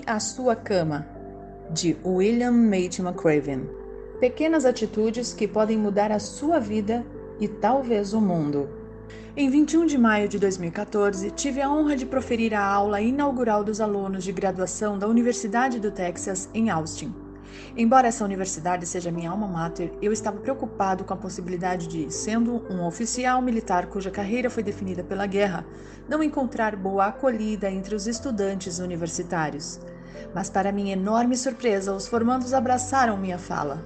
a sua cama, de William Mate McRaven. Pequenas atitudes que podem mudar a sua vida e talvez o mundo. Em 21 de maio de 2014, tive a honra de proferir a aula inaugural dos alunos de graduação da Universidade do Texas, em Austin. Embora essa universidade seja minha alma mater, eu estava preocupado com a possibilidade de, sendo um oficial militar cuja carreira foi definida pela guerra, não encontrar boa acolhida entre os estudantes universitários. Mas, para minha enorme surpresa, os formandos abraçaram minha fala.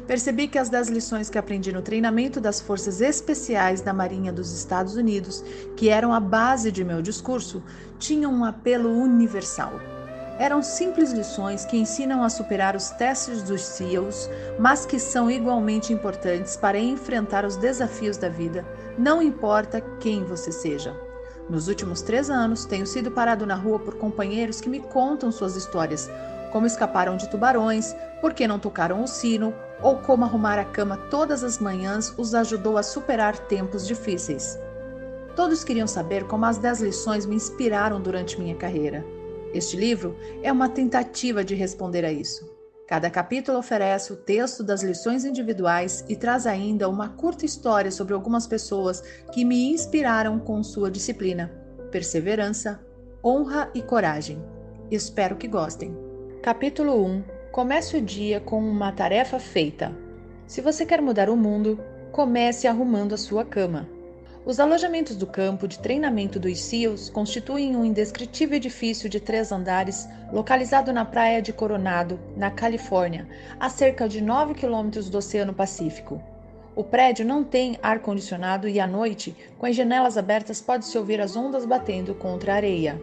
Percebi que as 10 lições que aprendi no treinamento das Forças Especiais da Marinha dos Estados Unidos, que eram a base de meu discurso, tinham um apelo universal. Eram simples lições que ensinam a superar os testes dos SEALs, mas que são igualmente importantes para enfrentar os desafios da vida, não importa quem você seja. Nos últimos 3 anos, tenho sido parado na rua por companheiros que me contam suas histórias, como escaparam de tubarões, por que não tocaram o sino, ou como arrumar a cama todas as manhãs os ajudou a superar tempos difíceis. Todos queriam saber como as 10 lições me inspiraram durante minha carreira. Este livro é uma tentativa de responder a isso. Cada capítulo oferece o texto das lições individuais e traz ainda uma curta história sobre algumas pessoas que me inspiraram com sua disciplina, perseverança, honra e coragem. Espero que gostem. Capítulo 1. Comece o dia com uma tarefa feita. Se você quer mudar o mundo, comece arrumando a sua cama. Os alojamentos do campo de treinamento dos SEALs constituem um indescritível edifício de 3 andares localizado na praia de Coronado, na Califórnia, a cerca de 9 quilômetros do Oceano Pacífico. O prédio não tem ar-condicionado e à noite, com as janelas abertas, pode-se ouvir as ondas batendo contra a areia.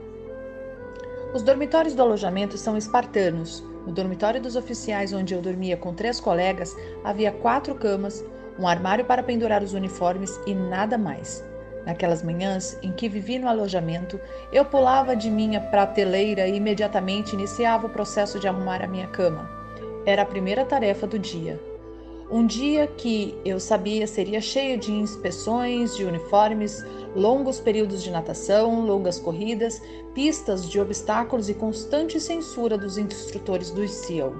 Os dormitórios do alojamento são espartanos. No dormitório dos oficiais, onde eu dormia com 3 colegas, havia 4 camas, um armário para pendurar os uniformes e nada mais. Naquelas manhãs em que vivi no alojamento, eu pulava de minha prateleira e imediatamente iniciava o processo de arrumar a minha cama. Era a primeira tarefa do dia. Um dia que eu sabia seria cheio de inspeções de uniformes, longos períodos de natação, longas corridas, pistas de obstáculos e constante censura dos instrutores do SEAL.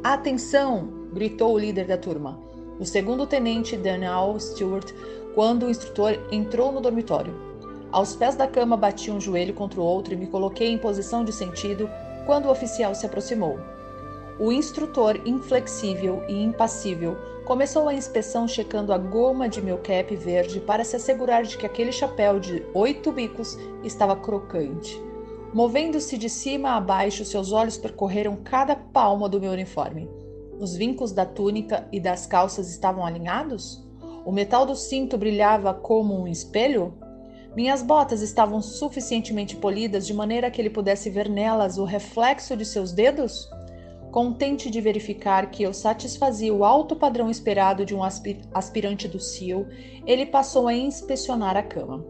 "Atenção!" gritou o líder da turma, o segundo-tenente Daniel Stewart, quando o instrutor entrou no dormitório. Aos pés da cama bati um joelho contra o outro e me coloquei em posição de sentido quando o oficial se aproximou. O instrutor, inflexível e impassível, começou a inspeção checando a goma de meu cap verde para se assegurar de que aquele chapéu de 8 bicos estava crocante. Movendo-se de cima a baixo, seus olhos percorreram cada palma do meu uniforme. Os vincos da túnica e das calças estavam alinhados? O metal do cinto brilhava como um espelho? Minhas botas estavam suficientemente polidas de maneira que ele pudesse ver nelas o reflexo de seus dedos? Contente de verificar que eu satisfazia o alto padrão esperado de um aspirante do SEAL, ele passou a inspecionar a cama.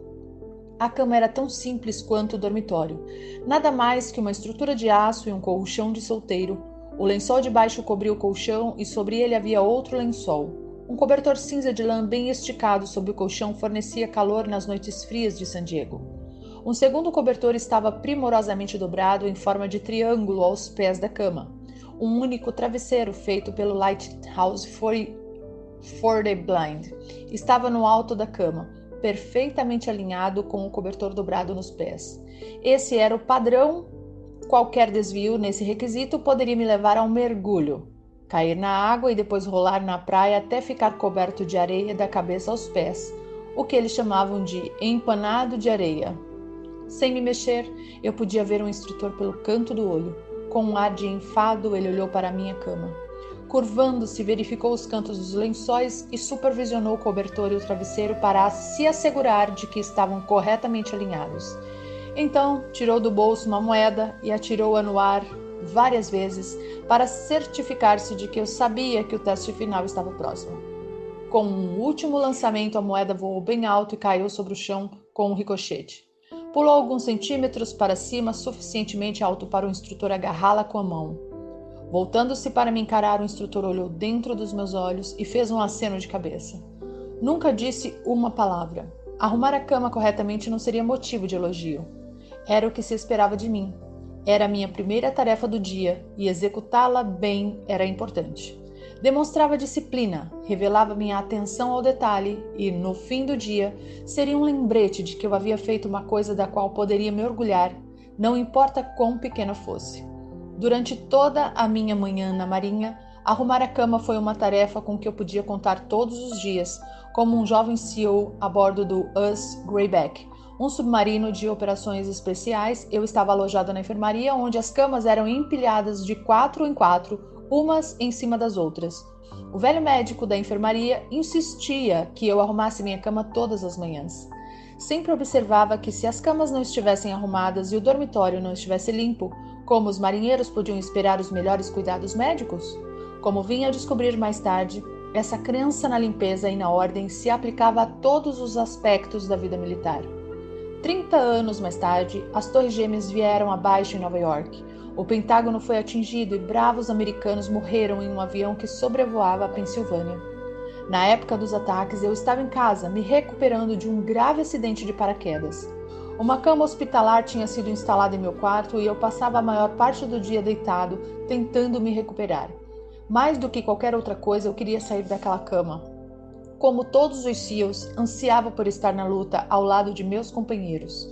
A cama era tão simples quanto o dormitório. Nada mais que uma estrutura de aço e um colchão de solteiro. O lençol de baixo cobria o colchão e sobre ele havia outro lençol. Um cobertor cinza de lã bem esticado sobre o colchão fornecia calor nas noites frias de San Diego. Um segundo cobertor estava primorosamente dobrado em forma de triângulo aos pés da cama. Um único travesseiro feito pelo Lighthouse for the Blind estava no alto da cama, perfeitamente alinhado com o cobertor dobrado nos pés. Esse era o padrão. Qualquer desvio nesse requisito poderia me levar a um mergulho, cair na água e depois rolar na praia até ficar coberto de areia da cabeça aos pés, o que eles chamavam de empanado de areia. Sem me mexer, eu podia ver o instrutor pelo canto do olho. Com um ar de enfado, ele olhou para a minha cama. Curvando-se, verificou os cantos dos lençóis e supervisionou o cobertor e o travesseiro para se assegurar de que estavam corretamente alinhados. Então, tirou do bolso uma moeda e atirou-a no ar várias vezes para certificar-se de que eu sabia que o teste final estava próximo. Com um último lançamento, a moeda voou bem alto e caiu sobre o chão com um ricochete. Pulou alguns centímetros para cima, suficientemente alto para o instrutor agarrá-la com a mão. Voltando-se para me encarar, o instrutor olhou dentro dos meus olhos e fez um aceno de cabeça. Nunca disse uma palavra. Arrumar a cama corretamente não seria motivo de elogio. Era o que se esperava de mim. Era a minha primeira tarefa do dia e executá-la bem era importante. Demonstrava disciplina, revelava minha atenção ao detalhe e, no fim do dia, seria um lembrete de que eu havia feito uma coisa da qual poderia me orgulhar, não importa quão pequena fosse. Durante toda a minha manhã na Marinha, arrumar a cama foi uma tarefa com que eu podia contar todos os dias, como um jovem SEAL a bordo do US Greyback, um submarino de operações especiais. Eu estava alojado na enfermaria, onde as camas eram empilhadas de 4 em 4, umas em cima das outras. O velho médico da enfermaria insistia que eu arrumasse minha cama todas as manhãs. Sempre observava que se as camas não estivessem arrumadas e o dormitório não estivesse limpo, como os marinheiros podiam esperar os melhores cuidados médicos? Como vinha a descobrir mais tarde, essa crença na limpeza e na ordem se aplicava a todos os aspectos da vida militar. 30 anos mais tarde, as Torres Gêmeas vieram abaixo em Nova York. O Pentágono foi atingido e bravos americanos morreram em um avião que sobrevoava a Pensilvânia. Na época dos ataques, eu estava em casa, me recuperando de um grave acidente de paraquedas. Uma cama hospitalar tinha sido instalada em meu quarto e eu passava a maior parte do dia deitado, tentando me recuperar. Mais do que qualquer outra coisa, eu queria sair daquela cama. Como todos os SEALs, ansiava por estar na luta ao lado de meus companheiros.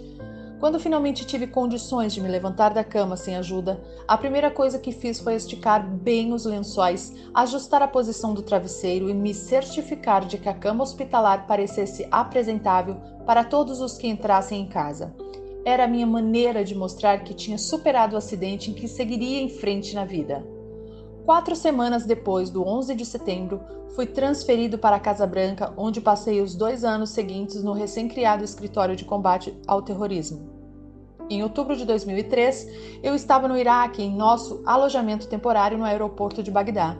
Quando finalmente tive condições de me levantar da cama sem ajuda, a primeira coisa que fiz foi esticar bem os lençóis, ajustar a posição do travesseiro e me certificar de que a cama hospitalar parecesse apresentável para todos os que entrassem em casa. Era a minha maneira de mostrar que tinha superado o acidente e que seguiria em frente na vida. 4 semanas depois do 11 de setembro, fui transferido para a Casa Branca, onde passei os 2 anos seguintes no recém-criado Escritório de Combate ao Terrorismo. Em outubro de 2003, eu estava no Iraque em nosso alojamento temporário no aeroporto de Bagdá.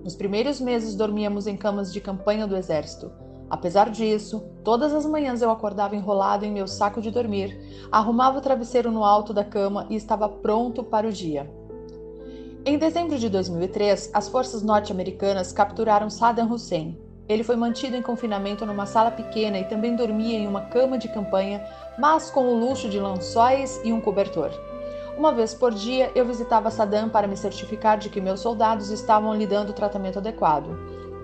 Nos primeiros meses dormíamos em camas de campanha do exército. Apesar disso, todas as manhãs eu acordava enrolado em meu saco de dormir, arrumava o travesseiro no alto da cama e estava pronto para o dia. Em dezembro de 2003, as forças norte-americanas capturaram Saddam Hussein. Ele foi mantido em confinamento numa sala pequena e também dormia em uma cama de campanha, mas com o luxo de lençóis e um cobertor. Uma vez por dia, eu visitava Saddam para me certificar de que meus soldados estavam lhe dando o tratamento adequado.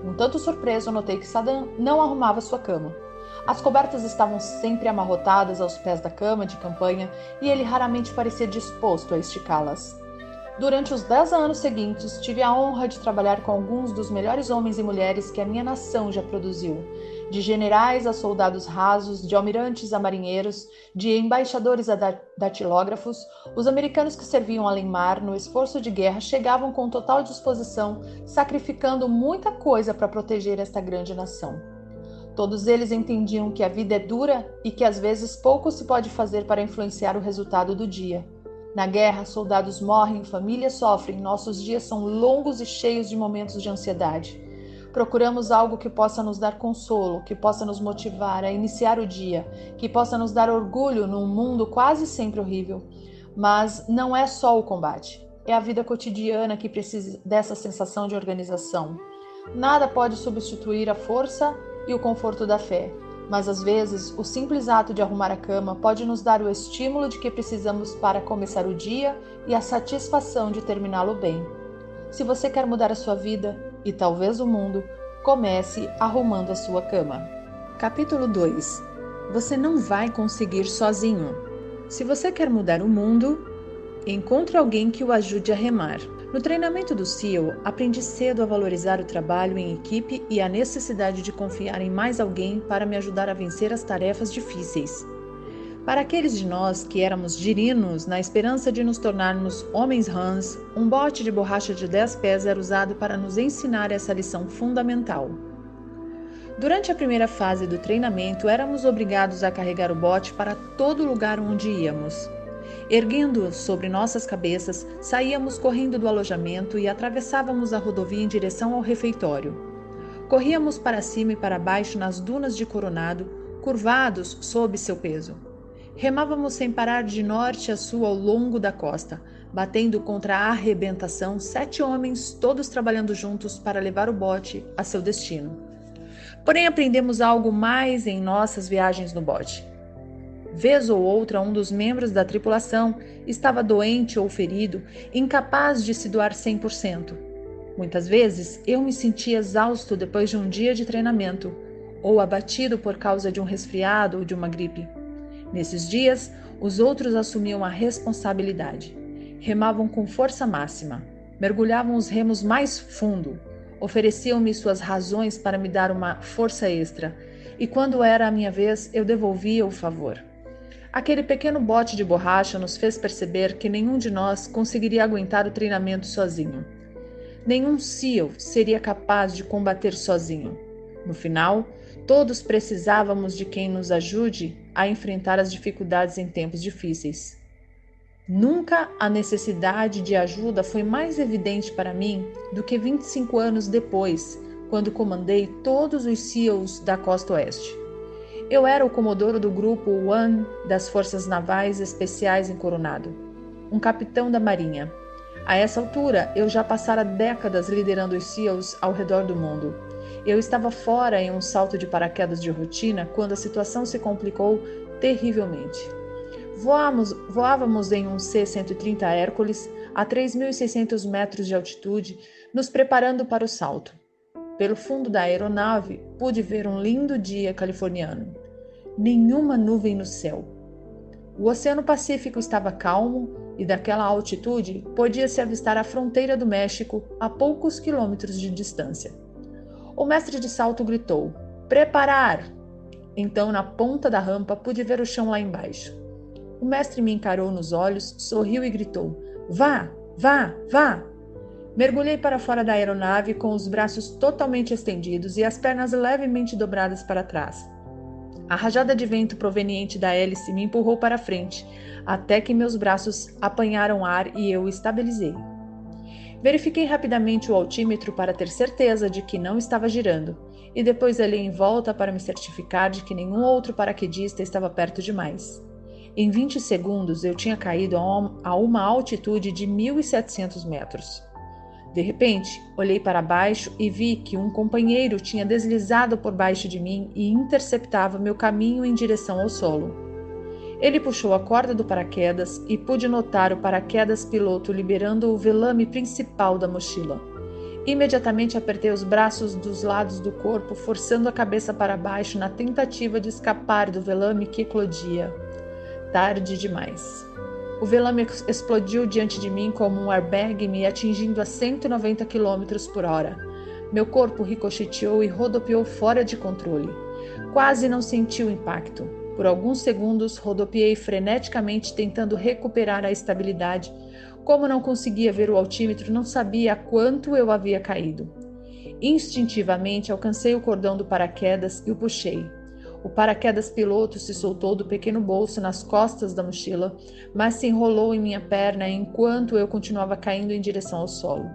Um tanto surpreso, notei que Saddam não arrumava sua cama. As cobertas estavam sempre amarrotadas aos pés da cama de campanha e ele raramente parecia disposto a esticá-las. Durante os 10 anos seguintes, tive a honra de trabalhar com alguns dos melhores homens e mulheres que a minha nação já produziu. De generais a soldados rasos, de almirantes a marinheiros, de embaixadores a datilógrafos, os americanos que serviam além-mar no esforço de guerra chegavam com total disposição, sacrificando muita coisa para proteger esta grande nação. Todos eles entendiam que a vida é dura e que às vezes pouco se pode fazer para influenciar o resultado do dia. Na guerra, soldados morrem, famílias sofrem, nossos dias são longos e cheios de momentos de ansiedade. Procuramos algo que possa nos dar consolo, que possa nos motivar a iniciar o dia, que possa nos dar orgulho num mundo quase sempre horrível. Mas não é só o combate, é a vida cotidiana que precisa dessa sensação de organização. Nada pode substituir a força e o conforto da fé. Mas às vezes, o simples ato de arrumar a cama pode nos dar o estímulo de que precisamos para começar o dia e a satisfação de terminá-lo bem. Se você quer mudar a sua vida, e talvez o mundo, comece arrumando a sua cama. Capítulo 2. Você não vai conseguir sozinho. Se você quer mudar o mundo, encontre alguém que o ajude a remar. No treinamento do SEAL, aprendi cedo a valorizar o trabalho em equipe e a necessidade de confiar em mais alguém para me ajudar a vencer as tarefas difíceis. Para aqueles de nós que éramos girinos na esperança de nos tornarmos homens rãs, um bote de borracha de 10 pés era usado para nos ensinar essa lição fundamental. Durante a primeira fase do treinamento, éramos obrigados a carregar o bote para todo lugar onde íamos. Erguendo-o sobre nossas cabeças, saíamos correndo do alojamento e atravessávamos a rodovia em direção ao refeitório. Corríamos para cima e para baixo nas dunas de Coronado, curvados sob seu peso. Remávamos sem parar de norte a sul ao longo da costa, batendo contra a arrebentação 7 homens, todos trabalhando juntos para levar o bote a seu destino. Porém, aprendemos algo mais em nossas viagens no bote. Vez ou outra, um dos membros da tripulação estava doente ou ferido, incapaz de se doar 100%. Muitas vezes, eu me sentia exausto depois de um dia de treinamento, ou abatido por causa de um resfriado ou de uma gripe. Nesses dias, os outros assumiam a responsabilidade. Remavam com força máxima, mergulhavam os remos mais fundo, ofereciam-me suas razões para me dar uma força extra, e quando era a minha vez, eu devolvia o favor. Aquele pequeno bote de borracha nos fez perceber que nenhum de nós conseguiria aguentar o treinamento sozinho. Nenhum SEAL seria capaz de combater sozinho. No final, todos precisávamos de quem nos ajude a enfrentar as dificuldades em tempos difíceis. Nunca a necessidade de ajuda foi mais evidente para mim do que 25 anos depois, quando comandei todos os SEALs da Costa Oeste. Eu era o comodouro do Grupo One das Forças Navais Especiais em Coronado, um capitão da Marinha. A essa altura, eu já passara décadas liderando os SEALs ao redor do mundo. Eu estava fora em um salto de paraquedas de rotina quando a situação se complicou terrivelmente. Voávamos em um C-130 Hércules a 3.600 metros de altitude, nos preparando para o salto. Pelo fundo da aeronave, pude ver um lindo dia californiano. Nenhuma nuvem no céu. O Oceano Pacífico estava calmo e daquela altitude podia-se avistar a fronteira do México a poucos quilômetros de distância. O mestre de salto gritou: "Preparar!" Então, na ponta da rampa, pude ver o chão lá embaixo. O mestre me encarou nos olhos, sorriu e gritou: "Vá, vá, vá!" Mergulhei para fora da aeronave com os braços totalmente estendidos e as pernas levemente dobradas para trás. A rajada de vento proveniente da hélice me empurrou para frente, até que meus braços apanharam ar e eu estabilizei. Verifiquei rapidamente o altímetro para ter certeza de que não estava girando, e depois olhei em volta para me certificar de que nenhum outro paraquedista estava perto demais. Em 20 segundos eu tinha caído a uma altitude de 1.700 metros. De repente, olhei para baixo e vi que um companheiro tinha deslizado por baixo de mim e interceptava meu caminho em direção ao solo. Ele puxou a corda do paraquedas e pude notar o paraquedas piloto liberando o velame principal da mochila. Imediatamente apertei os braços dos lados do corpo, forçando a cabeça para baixo na tentativa de escapar do velame que eclodia. Tarde demais. O velame explodiu diante de mim como um airbag, me atingindo a 190 km por hora. Meu corpo ricocheteou e rodopiou fora de controle. Quase não senti o impacto. Por alguns segundos, rodopiei freneticamente tentando recuperar a estabilidade. Como não conseguia ver o altímetro, não sabia a quanto eu havia caído. Instintivamente, alcancei o cordão do paraquedas e o puxei. O paraquedas piloto se soltou do pequeno bolso nas costas da mochila, mas se enrolou em minha perna enquanto eu continuava caindo em direção ao solo.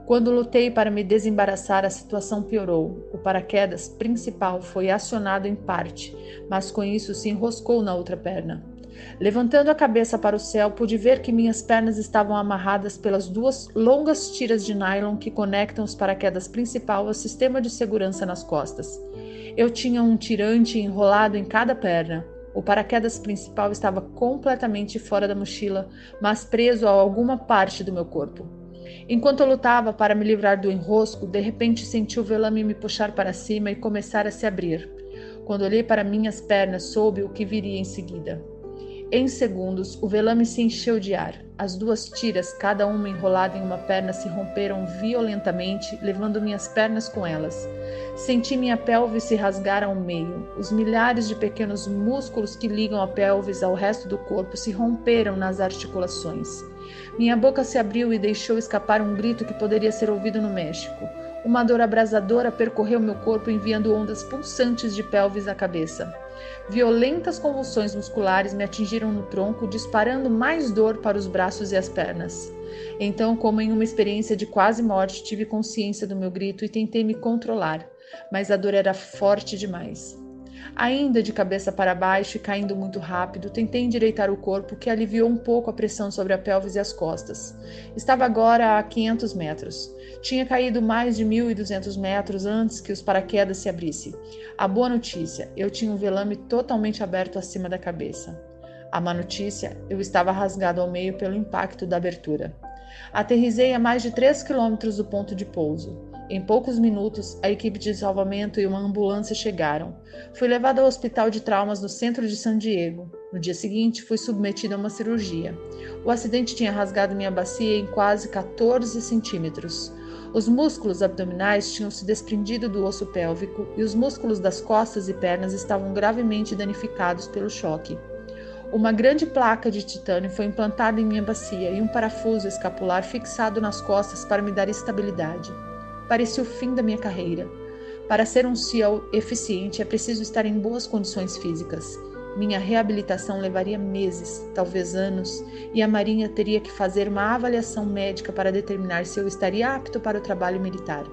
Quando lutei para me desembaraçar, a situação piorou. O paraquedas principal foi acionado em parte, mas com isso se enroscou na outra perna. Levantando a cabeça para o céu, pude ver que minhas pernas estavam amarradas pelas duas longas tiras de nylon que conectam os paraquedas principal ao sistema de segurança nas costas. Eu tinha um tirante enrolado em cada perna. O paraquedas principal estava completamente fora da mochila, mas preso a alguma parte do meu corpo. Enquanto eu lutava para me livrar do enrosco, de repente senti o velame me puxar para cima e começar a se abrir. Quando olhei para minhas pernas, soube o que viria em seguida. Em segundos, o velame se encheu de ar. As duas tiras, cada uma enrolada em uma perna, se romperam violentamente, levando minhas pernas com elas. Senti minha pelve se rasgar ao meio. Os milhares de pequenos músculos que ligam a pelvis ao resto do corpo se romperam nas articulações. Minha boca se abriu e deixou escapar um grito que poderia ser ouvido no México. Uma dor abrasadora percorreu meu corpo, enviando ondas pulsantes de pelvis à cabeça. Violentas convulsões musculares me atingiram no tronco, disparando mais dor para os braços e as pernas. Então, como em uma experiência de quase morte, tive consciência do meu grito e tentei me controlar, mas a dor era forte demais. Ainda de cabeça para baixo e caindo muito rápido, tentei endireitar o corpo, que aliviou um pouco a pressão sobre a pelvis e as costas. Estava agora a 500 metros. Tinha caído mais de 1.200 metros antes que os paraquedas se abrissem. A boa notícia, eu tinha um velame totalmente aberto acima da cabeça. A má notícia, eu estava rasgado ao meio pelo impacto da abertura. Aterrissei a mais de 3 quilômetros do ponto de pouso. Em poucos minutos, a equipe de salvamento e uma ambulância chegaram. Fui levado ao hospital de traumas no centro de San Diego. No dia seguinte, fui submetido a uma cirurgia. O acidente tinha rasgado minha bacia em quase 14 centímetros. Os músculos abdominais tinham se desprendido do osso pélvico e os músculos das costas e pernas estavam gravemente danificados pelo choque. Uma grande placa de titânio foi implantada em minha bacia e um parafuso escapular fixado nas costas para me dar estabilidade. Parecia o fim da minha carreira. Para ser um SEAL eficiente é preciso estar em boas condições físicas. Minha reabilitação levaria meses, talvez anos, e a Marinha teria que fazer uma avaliação médica para determinar se eu estaria apto para o trabalho militar.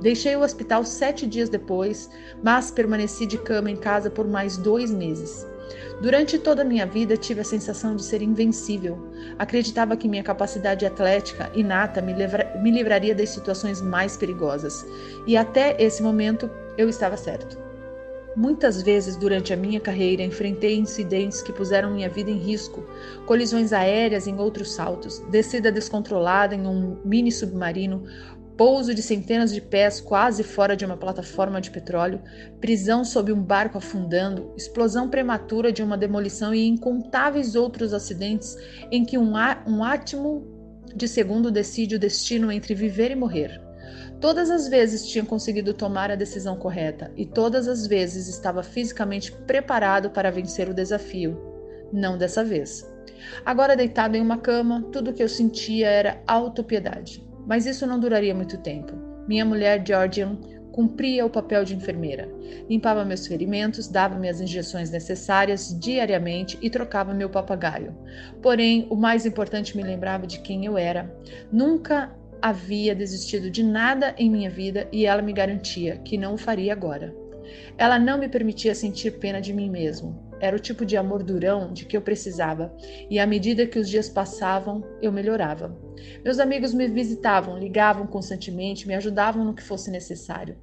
Deixei o hospital 7 dias depois, mas permaneci de cama em casa por mais 2 meses. Durante toda a minha vida tive a sensação de ser invencível. Acreditava que minha capacidade atlética inata me livraria das situações mais perigosas. E até esse momento eu estava certo. Muitas vezes durante a minha carreira enfrentei incidentes que puseram minha vida em risco, colisões aéreas em outros saltos, descida descontrolada em um mini submarino, pouso de centenas de pés quase fora de uma plataforma de petróleo, prisão sob um barco afundando, explosão prematura de uma demolição e incontáveis outros acidentes em que um átimo de segundo decide o destino entre viver e morrer. Todas as vezes tinha conseguido tomar a decisão correta e todas as vezes estava fisicamente preparado para vencer o desafio. Não dessa vez. Agora deitado em uma cama, tudo o que eu sentia era autopiedade. Mas isso não duraria muito tempo. Minha mulher, Georgian, cumpria o papel de enfermeira. Limpava meus ferimentos, dava-me as injeções necessárias diariamente e trocava meu papagaio. Porém, o mais importante me lembrava de quem eu era. Nunca havia desistido de nada em minha vida e ela me garantia que não o faria agora. Ela não me permitia sentir pena de mim mesmo. Era o tipo de amor durão de que eu precisava, e à medida que os dias passavam, eu melhorava. Meus amigos me visitavam, ligavam constantemente, me ajudavam no que fosse necessário.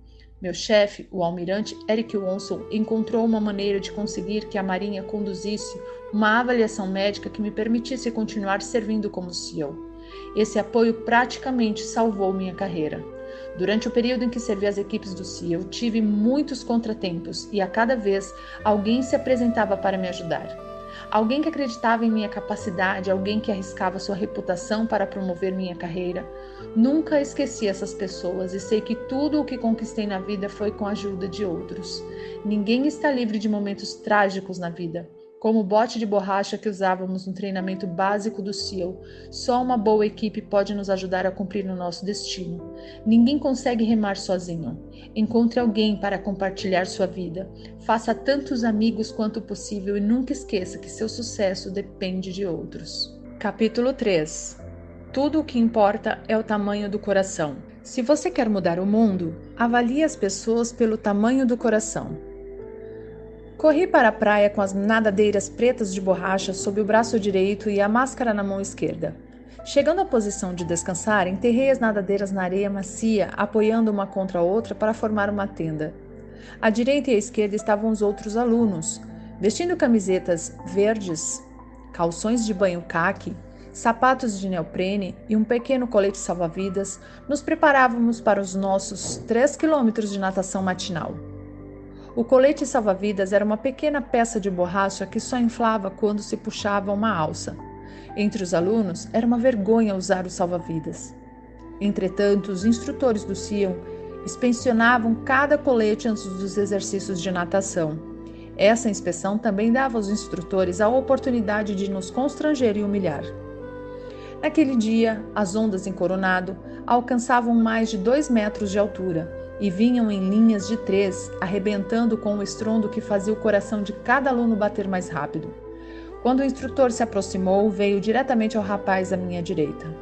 Meu chefe, o almirante Eric Wonson, encontrou uma maneira de conseguir que a Marinha conduzisse uma avaliação médica que me permitisse continuar servindo como SEAL. Esse apoio praticamente salvou minha carreira. Durante o período em que servi as equipes do SEAL, tive muitos contratempos e a cada vez alguém se apresentava para me ajudar. Alguém que acreditava em minha capacidade, alguém que arriscava sua reputação para promover minha carreira. Nunca esqueci essas pessoas e sei que tudo o que conquistei na vida foi com a ajuda de outros. Ninguém está livre de momentos trágicos na vida. Como o bote de borracha que usávamos no treinamento básico do SEAL, só uma boa equipe pode nos ajudar a cumprir o nosso destino. Ninguém consegue remar sozinho. Encontre alguém para compartilhar sua vida. Faça tantos amigos quanto possível e nunca esqueça que seu sucesso depende de outros. Capítulo 3. Tudo o que importa é o tamanho do coração. Se você quer mudar o mundo, avalie as pessoas pelo tamanho do coração. Corri para a praia com as nadadeiras pretas de borracha sob o braço direito e a máscara na mão esquerda. Chegando à posição de descansar, enterrei as nadadeiras na areia macia, apoiando uma contra a outra para formar uma tenda. À direita e à esquerda estavam os outros alunos, vestindo camisetas verdes, calções de banho caqui, sapatos de neoprene e um pequeno colete salva-vidas. Nos preparávamos para os nossos 3 quilômetros de natação matinal. O colete salva-vidas era uma pequena peça de borracha que só inflava quando se puxava uma alça. Entre os alunos, era uma vergonha usar o salva-vidas. Entretanto, os instrutores do SEAL inspecionavam cada colete antes dos exercícios de natação. Essa inspeção também dava aos instrutores a oportunidade de nos constranger e humilhar. Naquele dia, as ondas em Coronado alcançavam mais de 2 metros de altura e vinham em linhas de 3, arrebentando com o estrondo que fazia o coração de cada aluno bater mais rápido. Quando o instrutor se aproximou, veio diretamente ao rapaz à minha direita.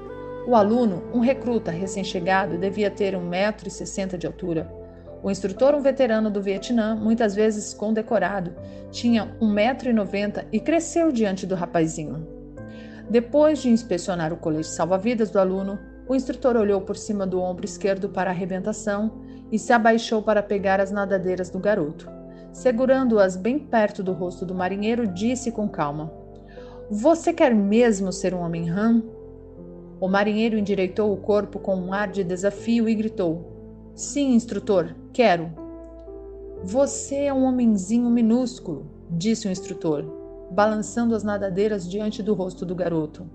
O aluno, um recruta recém-chegado, devia ter 1,60 m de altura. O instrutor, um veterano do Vietnã, muitas vezes condecorado, tinha 1,90 m e cresceu diante do rapazinho. Depois de inspecionar o colete salva-vidas do aluno, o instrutor olhou por cima do ombro esquerdo para a arrebentação e se abaixou para pegar as nadadeiras do garoto. Segurando-as bem perto do rosto do marinheiro, disse com calma: "Você quer mesmo ser um homem Han?" O marinheiro endireitou o corpo com um ar de desafio e gritou: "Sim, instrutor, quero." "Você é um homenzinho minúsculo", disse o instrutor, balançando as nadadeiras diante do rosto do garoto.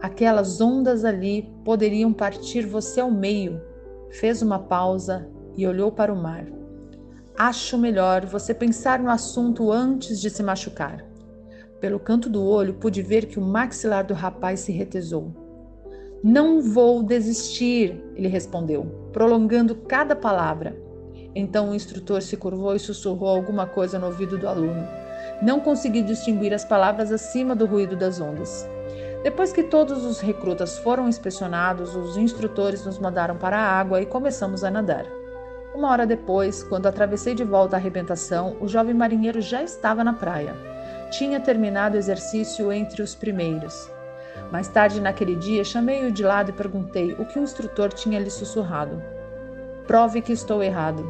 "Aquelas ondas ali poderiam partir você ao meio." Fez uma pausa e olhou para o mar. "Acho melhor você pensar no assunto antes de se machucar." Pelo canto do olho, pude ver que o maxilar do rapaz se retesou. "Não vou desistir", ele respondeu, prolongando cada palavra. Então o instrutor se curvou e sussurrou alguma coisa no ouvido do aluno. Não consegui distinguir as palavras acima do ruído das ondas. Depois que todos os recrutas foram inspecionados, os instrutores nos mandaram para a água e começamos a nadar. 1 hora depois, quando atravessei de volta a arrebentação, o jovem marinheiro já estava na praia. Tinha terminado o exercício entre os primeiros. Mais tarde naquele dia, chamei-o de lado e perguntei o que o instrutor tinha lhe sussurrado. "Prove que estou errado."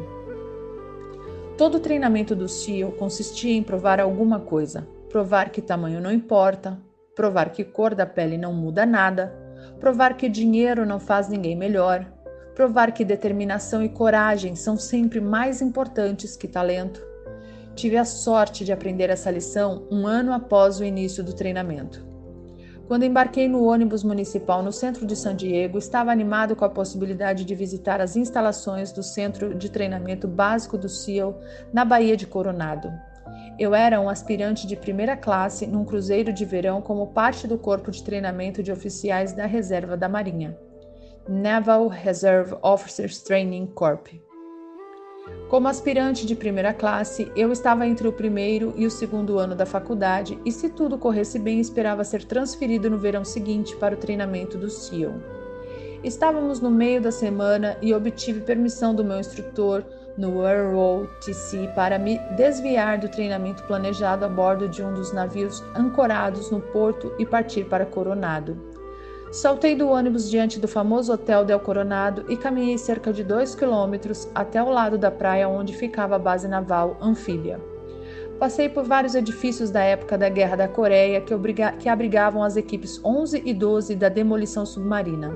Todo o treinamento do SEAL consistia em provar alguma coisa. Provar que tamanho não importa, provar que cor da pele não muda nada, provar que dinheiro não faz ninguém melhor, provar que determinação e coragem são sempre mais importantes que talento. Tive a sorte de aprender essa lição 1 ano após o início do treinamento. Quando embarquei no ônibus municipal no centro de San Diego, estava animado com a possibilidade de visitar as instalações do Centro de Treinamento Básico do SEAL na Baía de Coronado. Eu era um aspirante de primeira classe num cruzeiro de verão como parte do corpo de treinamento de oficiais da reserva da Marinha, Naval Reserve Officers Training Corps. Como aspirante de primeira classe, eu estava entre o primeiro e o segundo ano da faculdade e, se tudo corresse bem, esperava ser transferido no verão seguinte para o treinamento do SEAL. Estávamos no meio da semana e obtive permissão do meu instrutor no ROTC para me desviar do treinamento planejado a bordo de um dos navios ancorados no porto e partir para Coronado. Saltei do ônibus diante do famoso Hotel Del Coronado e caminhei cerca de 2 quilômetros até o lado da praia onde ficava a base naval anfíbia. Passei por vários edifícios da época da Guerra da Coreia que abrigavam as equipes 11 e 12 da demolição submarina.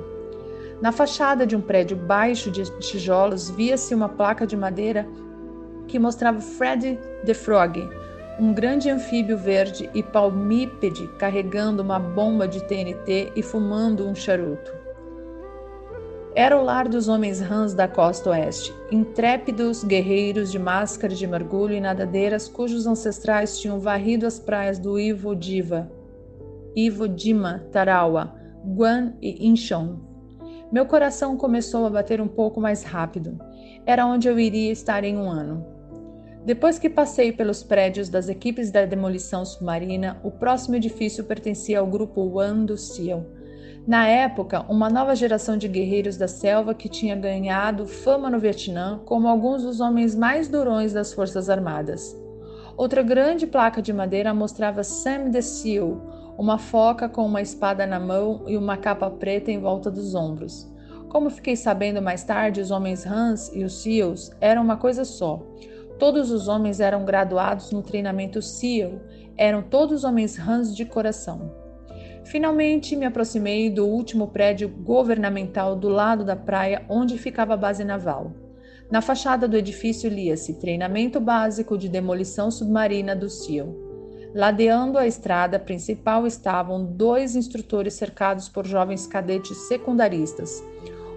Na fachada de um prédio baixo de tijolos via-se uma placa de madeira que mostrava Freddy the Frog, um grande anfíbio verde e palmípede carregando uma bomba de TNT e fumando um charuto. Era o lar dos homens Hans da costa oeste, intrépidos guerreiros de máscaras de mergulho e nadadeiras cujos ancestrais tinham varrido as praias do Iwo Jima, Tarawa, Guam e Incheon. Meu coração começou a bater um pouco mais rápido. Era onde eu iria estar em 1 ano. Depois que passei pelos prédios das equipes da demolição submarina, o próximo edifício pertencia ao Grupo One do SEAL. Na época, uma nova geração de guerreiros da selva que tinha ganhado fama no Vietnã como alguns dos homens mais durões das Forças Armadas. Outra grande placa de madeira mostrava Sam the SEAL, uma foca com uma espada na mão e uma capa preta em volta dos ombros. Como fiquei sabendo mais tarde, os homens Hans e os SEALs eram uma coisa só. Todos os homens eram graduados no treinamento SEAL, eram todos homens Hans de coração. Finalmente me aproximei do último prédio governamental do lado da praia onde ficava a base naval. Na fachada do edifício lia-se Treinamento Básico de Demolição Submarina do SEAL. Ladeando a estrada principal estavam 2 instrutores cercados por jovens cadetes secundaristas.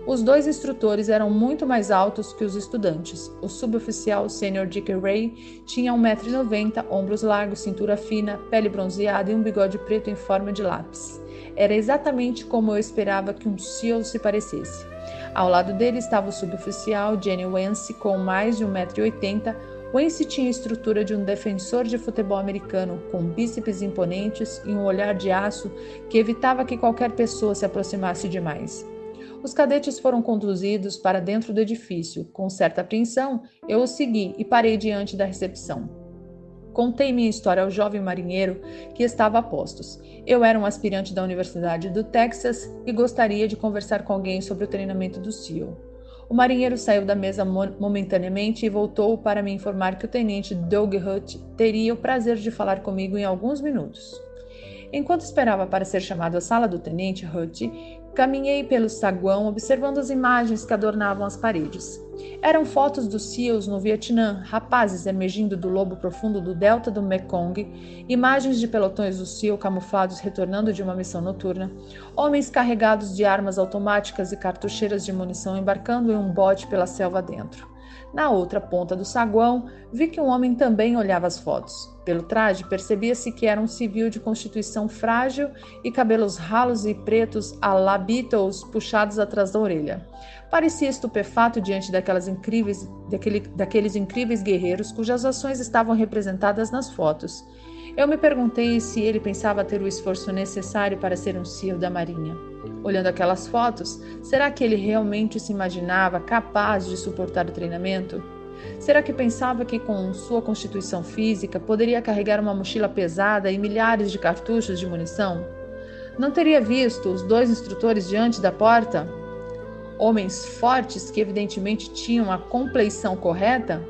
Os 2 instrutores eram muito mais altos que os estudantes. O suboficial sênior Dick Ray tinha 1,90 m, ombros largos, cintura fina, pele bronzeada e um bigode preto em forma de lápis. Era exatamente como eu esperava que um SEAL se parecesse. Ao lado dele estava o suboficial Jenny Wance, com mais de 1,80 m. Wance tinha a estrutura de um defensor de futebol americano, com bíceps imponentes e um olhar de aço que evitava que qualquer pessoa se aproximasse demais. Os cadetes foram conduzidos para dentro do edifício. Com certa apreensão, eu os segui e parei diante da recepção. Contei minha história ao jovem marinheiro que estava a postos. Eu era um aspirante da Universidade do Texas e gostaria de conversar com alguém sobre o treinamento do SEAL. O marinheiro saiu da mesa momentaneamente e voltou para me informar que o tenente Doug Hutt teria o prazer de falar comigo em alguns minutos. Enquanto esperava para ser chamado à sala do tenente Hutt, caminhei pelo saguão observando as imagens que adornavam as paredes. Eram fotos dos SEALs no Vietnã, rapazes emergindo do lobo profundo do delta do Mekong, imagens de pelotões do SEAL camuflados retornando de uma missão noturna, homens carregados de armas automáticas e cartucheiras de munição embarcando em um bote pela selva dentro. Na outra ponta do saguão, vi que um homem também olhava as fotos. Pelo traje, percebia-se que era um civil de constituição frágil e cabelos ralos e pretos à la Beatles puxados atrás da orelha. Parecia estupefato diante daqueles incríveis guerreiros cujas ações estavam representadas nas fotos. Eu me perguntei se ele pensava ter o esforço necessário para ser um SEAL da Marinha. Olhando aquelas fotos, será que ele realmente se imaginava capaz de suportar o treinamento? Será que pensava que com sua constituição física poderia carregar uma mochila pesada e milhares de cartuchos de munição? Não teria visto os dois instrutores diante da porta? Homens fortes que evidentemente tinham a compleição correta?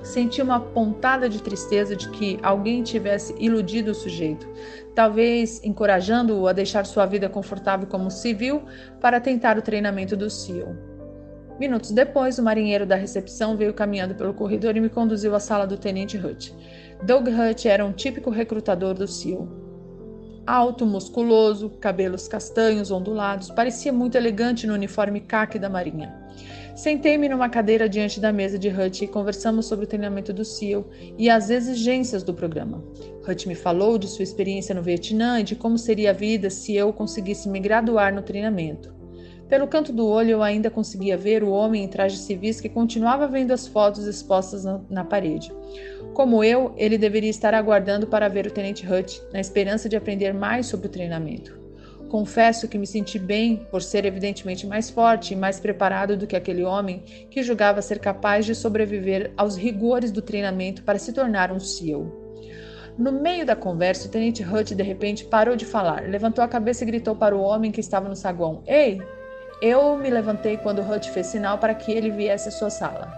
Senti uma pontada de tristeza de que alguém tivesse iludido o sujeito, talvez encorajando-o a deixar sua vida confortável como civil para tentar o treinamento do SEAL. Minutos depois, o marinheiro da recepção veio caminhando pelo corredor e me conduziu à sala do tenente Hutt. Doug Hutt era um típico recrutador do SEAL. Alto, musculoso, cabelos castanhos ondulados, parecia muito elegante no uniforme caque da marinha. Sentei-me numa cadeira diante da mesa de Hutt e conversamos sobre o treinamento do SEAL e as exigências do programa. Hutt me falou de sua experiência no Vietnã e de como seria a vida se eu conseguisse me graduar no treinamento. Pelo canto do olho eu ainda conseguia ver o homem em trajes civis que continuava vendo as fotos expostas na parede. Como eu, ele deveria estar aguardando para ver o tenente Hutt, na esperança de aprender mais sobre o treinamento. Confesso que me senti bem por ser evidentemente mais forte e mais preparado do que aquele homem que julgava ser capaz de sobreviver aos rigores do treinamento para se tornar um SEAL. No meio da conversa, o tenente Hutt de repente parou de falar, levantou a cabeça e gritou para o homem que estava no saguão: "Ei!" Eu me levantei quando Hutt fez sinal para que ele viesse à sua sala.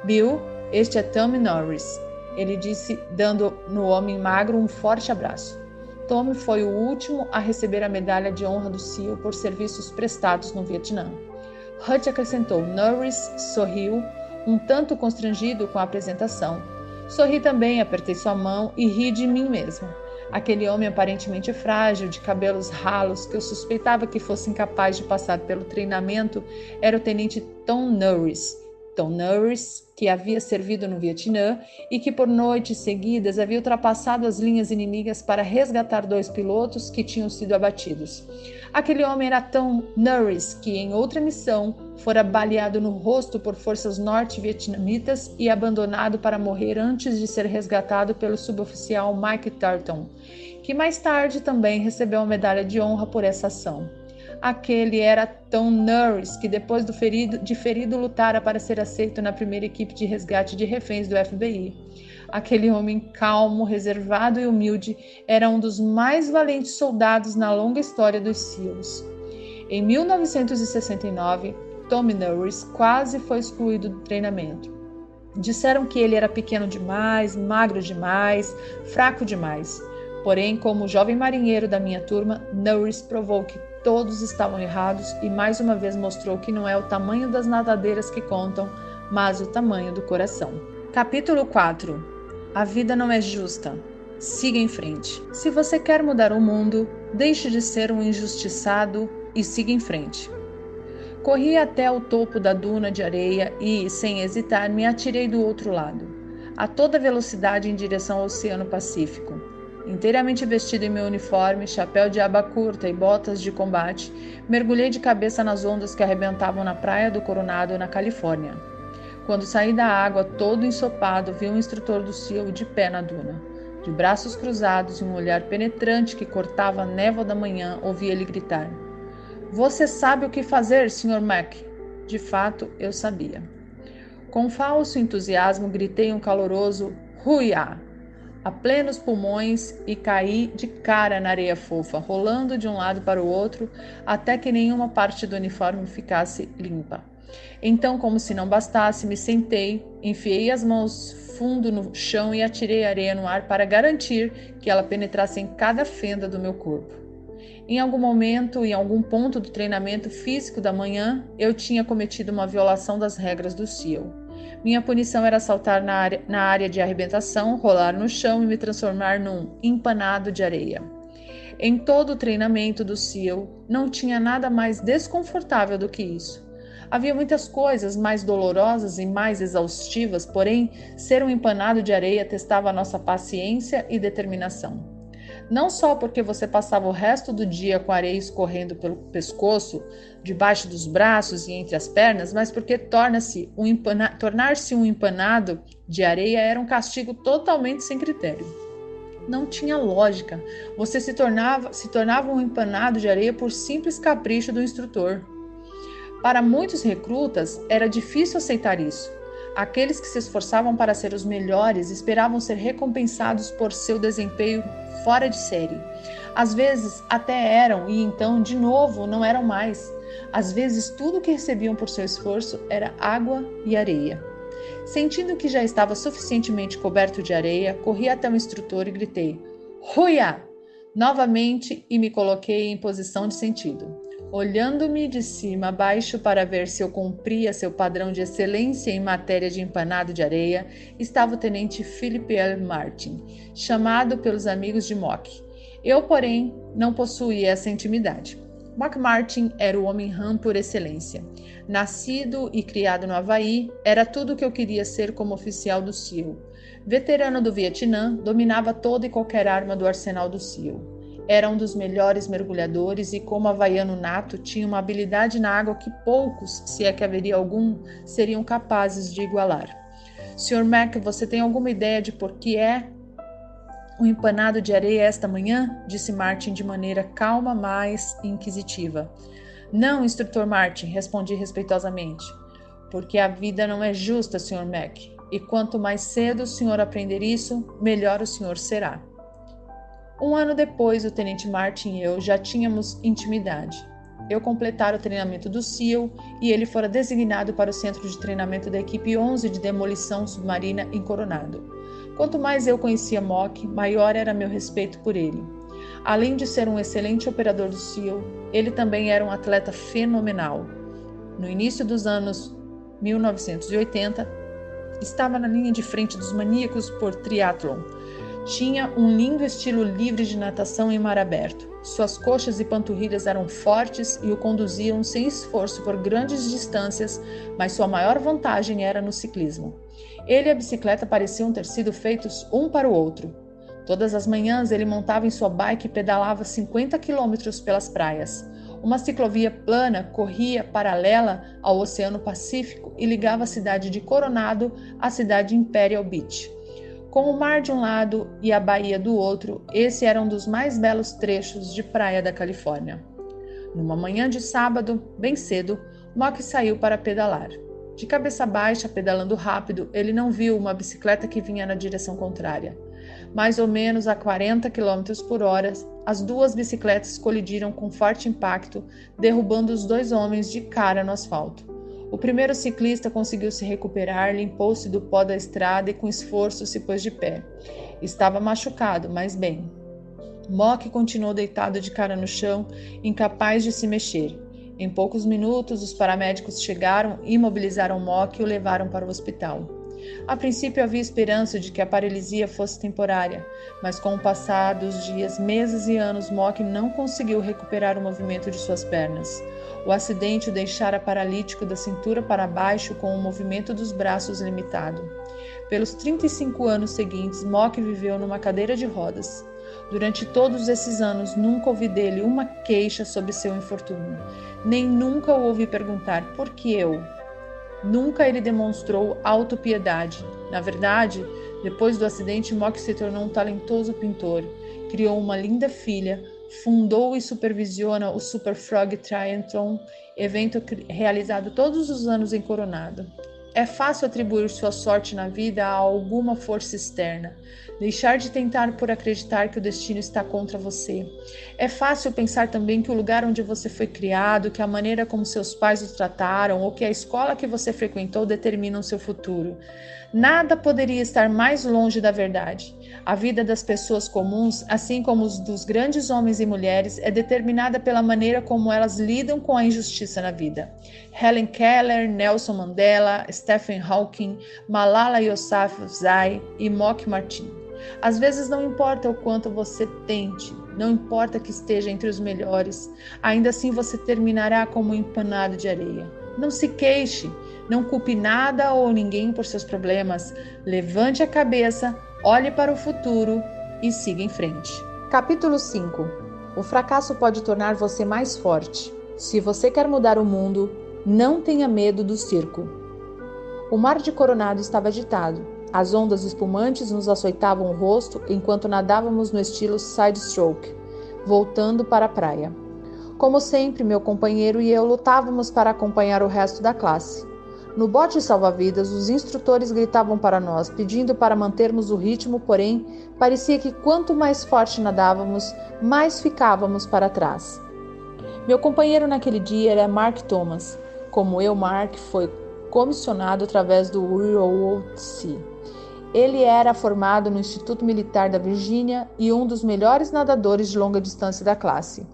"Bill, este é Tommy Norris", ele disse, dando no homem magro um forte abraço. Tommy foi o último a receber a medalha de honra do SEAL por serviços prestados no Vietnã. Hutt acrescentou. Norris sorriu, um tanto constrangido com a apresentação. Sorri também, apertei sua mão e ri de mim mesmo. Aquele homem aparentemente frágil, de cabelos ralos, que eu suspeitava que fosse incapaz de passar pelo treinamento, era o tenente Tom Norris. Tom Norris, que havia servido no Vietnã e que por noites seguidas havia ultrapassado as linhas inimigas para resgatar 2 pilotos que tinham sido abatidos. Aquele homem era Tom Norris, que em outra missão fora baleado no rosto por forças norte-vietnamitas e abandonado para morrer antes de ser resgatado pelo suboficial Mike Tarleton, que mais tarde também recebeu a medalha de honra por essa ação. Aquele era Tom Norris, que depois de ferido lutara para ser aceito na primeira equipe de resgate de reféns do FBI. Aquele homem calmo, reservado e humilde era um dos mais valentes soldados na longa história dos SEALs. Em 1969, Tom Norris quase foi excluído do treinamento. Disseram que ele era pequeno demais, magro demais, fraco demais. Porém, como jovem marinheiro da minha turma, Norris provou que todos estavam errados e mais uma vez mostrou que não é o tamanho das nadadeiras que contam, mas o tamanho do coração. Capítulo 4. A vida não é justa. Siga em frente. Se você quer mudar o mundo, deixe de ser um injustiçado e siga em frente. Corri até o topo da duna de areia e, sem hesitar, me atirei do outro lado, a toda velocidade em direção ao Oceano Pacífico. Inteiramente vestido em meu uniforme, chapéu de aba curta e botas de combate, mergulhei de cabeça nas ondas que arrebentavam na praia do Coronado, na Califórnia. Quando saí da água, todo ensopado, vi um instrutor do SEAL de pé na duna. De braços cruzados e um olhar penetrante que cortava a névoa da manhã, ouvi ele gritar: Você sabe o que fazer, Sr. Mac? De fato, eu sabia. Com falso entusiasmo, gritei um caloroso "Huia!" a plenos pulmões e caí de cara na areia fofa, rolando de um lado para o outro até que nenhuma parte do uniforme ficasse limpa. Então, como se não bastasse, me sentei, enfiei as mãos fundo no chão e atirei areia no ar para garantir que ela penetrasse em cada fenda do meu corpo. Em algum momento, em algum ponto do treinamento físico da manhã, eu tinha cometido uma violação das regras do SEAL. Minha punição era saltar na área de arrebentação, rolar no chão e me transformar num empanado de areia. Em todo o treinamento do SEAL, não tinha nada mais desconfortável do que isso. Havia muitas coisas mais dolorosas e mais exaustivas, porém, ser um empanado de areia testava a nossa paciência e determinação. Não só porque você passava o resto do dia com a areia escorrendo pelo pescoço, debaixo dos braços e entre as pernas, mas porque tornar-se um empanado de areia era um castigo totalmente sem critério. Não tinha lógica. Você se tornava um empanado de areia por simples capricho do instrutor. Para muitos recrutas, era difícil aceitar isso. Aqueles que se esforçavam para ser os melhores esperavam ser recompensados por seu desempenho fora de série. Às vezes até eram e então, de novo, não eram mais. Às vezes tudo o que recebiam por seu esforço era água e areia. Sentindo que já estava suficientemente coberto de areia, corri até o instrutor e gritei "Huia!" novamente e me coloquei em posição de sentido. Olhando-me de cima a baixo para ver se eu cumpria seu padrão de excelência em matéria de empanado de areia, estava o tenente Philip L. Martin, chamado pelos amigos de Mock. Eu, porém, não possuía essa intimidade. Mock Martin era o homem RAM por excelência. Nascido e criado no Havaí, era tudo o que eu queria ser como oficial do SEAL. Veterano do Vietnã, dominava toda e qualquer arma do arsenal do SEAL. Era um dos melhores mergulhadores e, como havaiano nato, tinha uma habilidade na água que poucos, se é que haveria algum, seriam capazes de igualar. Sr. Mac, você tem alguma ideia de por que é um empanado de areia esta manhã? Disse Martin de maneira calma, mas inquisitiva. Não, instrutor Martin, respondi respeitosamente. Porque a vida não é justa, Sr. Mac. E quanto mais cedo o senhor aprender isso, melhor o senhor será. Um ano depois, o tenente Martin e eu já tínhamos intimidade. Eu completara o treinamento do SEAL e ele fora designado para o centro de treinamento da equipe 11 de demolição submarina em Coronado. Quanto mais eu conhecia Mock, maior era meu respeito por ele. Além de ser um excelente operador do SEAL, ele também era um atleta fenomenal. No início dos anos 1980, estava na linha de frente dos maníacos por triatlon. Tinha um lindo estilo livre de natação em mar aberto. Suas coxas e panturrilhas eram fortes e o conduziam sem esforço por grandes distâncias, mas sua maior vantagem era no ciclismo. Ele e a bicicleta pareciam ter sido feitos um para o outro. Todas as manhãs ele montava em sua bike e pedalava 50 quilômetros pelas praias. Uma ciclovia plana corria paralela ao Oceano Pacífico e ligava a cidade de Coronado à cidade de Imperial Beach. Com o mar de um lado e a baía do outro, esse era um dos mais belos trechos de praia da Califórnia. Numa manhã de sábado, bem cedo, Mock saiu para pedalar. De cabeça baixa, pedalando rápido, ele não viu uma bicicleta que vinha na direção contrária. Mais ou menos a 40 km por hora, as duas bicicletas colidiram com forte impacto, derrubando os dois homens de cara no asfalto. O primeiro ciclista conseguiu se recuperar, limpou-se do pó da estrada e com esforço se pôs de pé. Estava machucado, mas bem. Mock continuou deitado de cara no chão, incapaz de se mexer. Em poucos minutos, os paramédicos chegaram, imobilizaram Mock e o levaram para o hospital. A princípio havia esperança de que a paralisia fosse temporária, mas com o passar dos dias, meses e anos, Mock não conseguiu recuperar o movimento de suas pernas. O acidente o deixara paralítico da cintura para baixo com o movimento dos braços limitado. Pelos 35 anos seguintes, Mock viveu numa cadeira de rodas. Durante todos esses anos, nunca ouvi dele uma queixa sobre seu infortúnio. Nem nunca o ouvi perguntar por que eu. Nunca ele demonstrou autopiedade. Na verdade, depois do acidente, Mock se tornou um talentoso pintor. Criou uma linda filha, fundou e supervisiona o Super Frog Triathlon, evento realizado todos os anos em Coronado. É fácil atribuir sua sorte na vida a alguma força externa, deixar de tentar por acreditar que o destino está contra você. É fácil pensar também que o lugar onde você foi criado, que a maneira como seus pais o trataram ou que a escola que você frequentou determinam seu futuro. Nada poderia estar mais longe da verdade. A vida das pessoas comuns, assim como os dos grandes homens e mulheres, é determinada pela maneira como elas lidam com a injustiça na vida. Helen Keller, Nelson Mandela, Stephen Hawking, Malala Yousafzai e Mock Martin. Às vezes não importa o quanto você tente, não importa que esteja entre os melhores, ainda assim você terminará como um empanado de areia. Não se queixe, não culpe nada ou ninguém por seus problemas. Levante a cabeça, olhe para o futuro e siga em frente. Capítulo 5. O fracasso pode tornar você mais forte. Se você quer mudar o mundo, não tenha medo do circo. O mar de Coronado estava agitado. As ondas espumantes nos açoitavam o rosto enquanto nadávamos no estilo side stroke, voltando para a praia. Como sempre, meu companheiro e eu lutávamos para acompanhar o resto da classe. No bote salva-vidas, os instrutores gritavam para nós, pedindo para mantermos o ritmo, porém, parecia que quanto mais forte nadávamos, mais ficávamos para trás. Meu companheiro naquele dia era Mark Thomas. Como eu, Mark foi comissionado através do ROTC. Ele era formado no Instituto Militar da Virgínia e um dos melhores nadadores de longa distância da classe.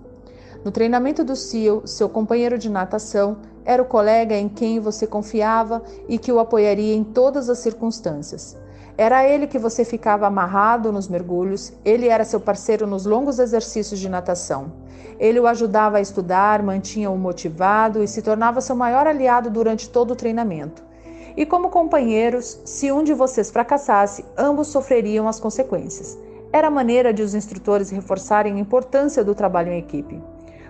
No treinamento do SEAL, seu companheiro de natação era o colega em quem você confiava e que o apoiaria em todas as circunstâncias. Era ele que você ficava amarrado nos mergulhos, ele era seu parceiro nos longos exercícios de natação. Ele o ajudava a estudar, mantinha-o motivado e se tornava seu maior aliado durante todo o treinamento. E como companheiros, se um de vocês fracassasse, ambos sofreriam as consequências. Era a maneira de os instrutores reforçarem a importância do trabalho em equipe.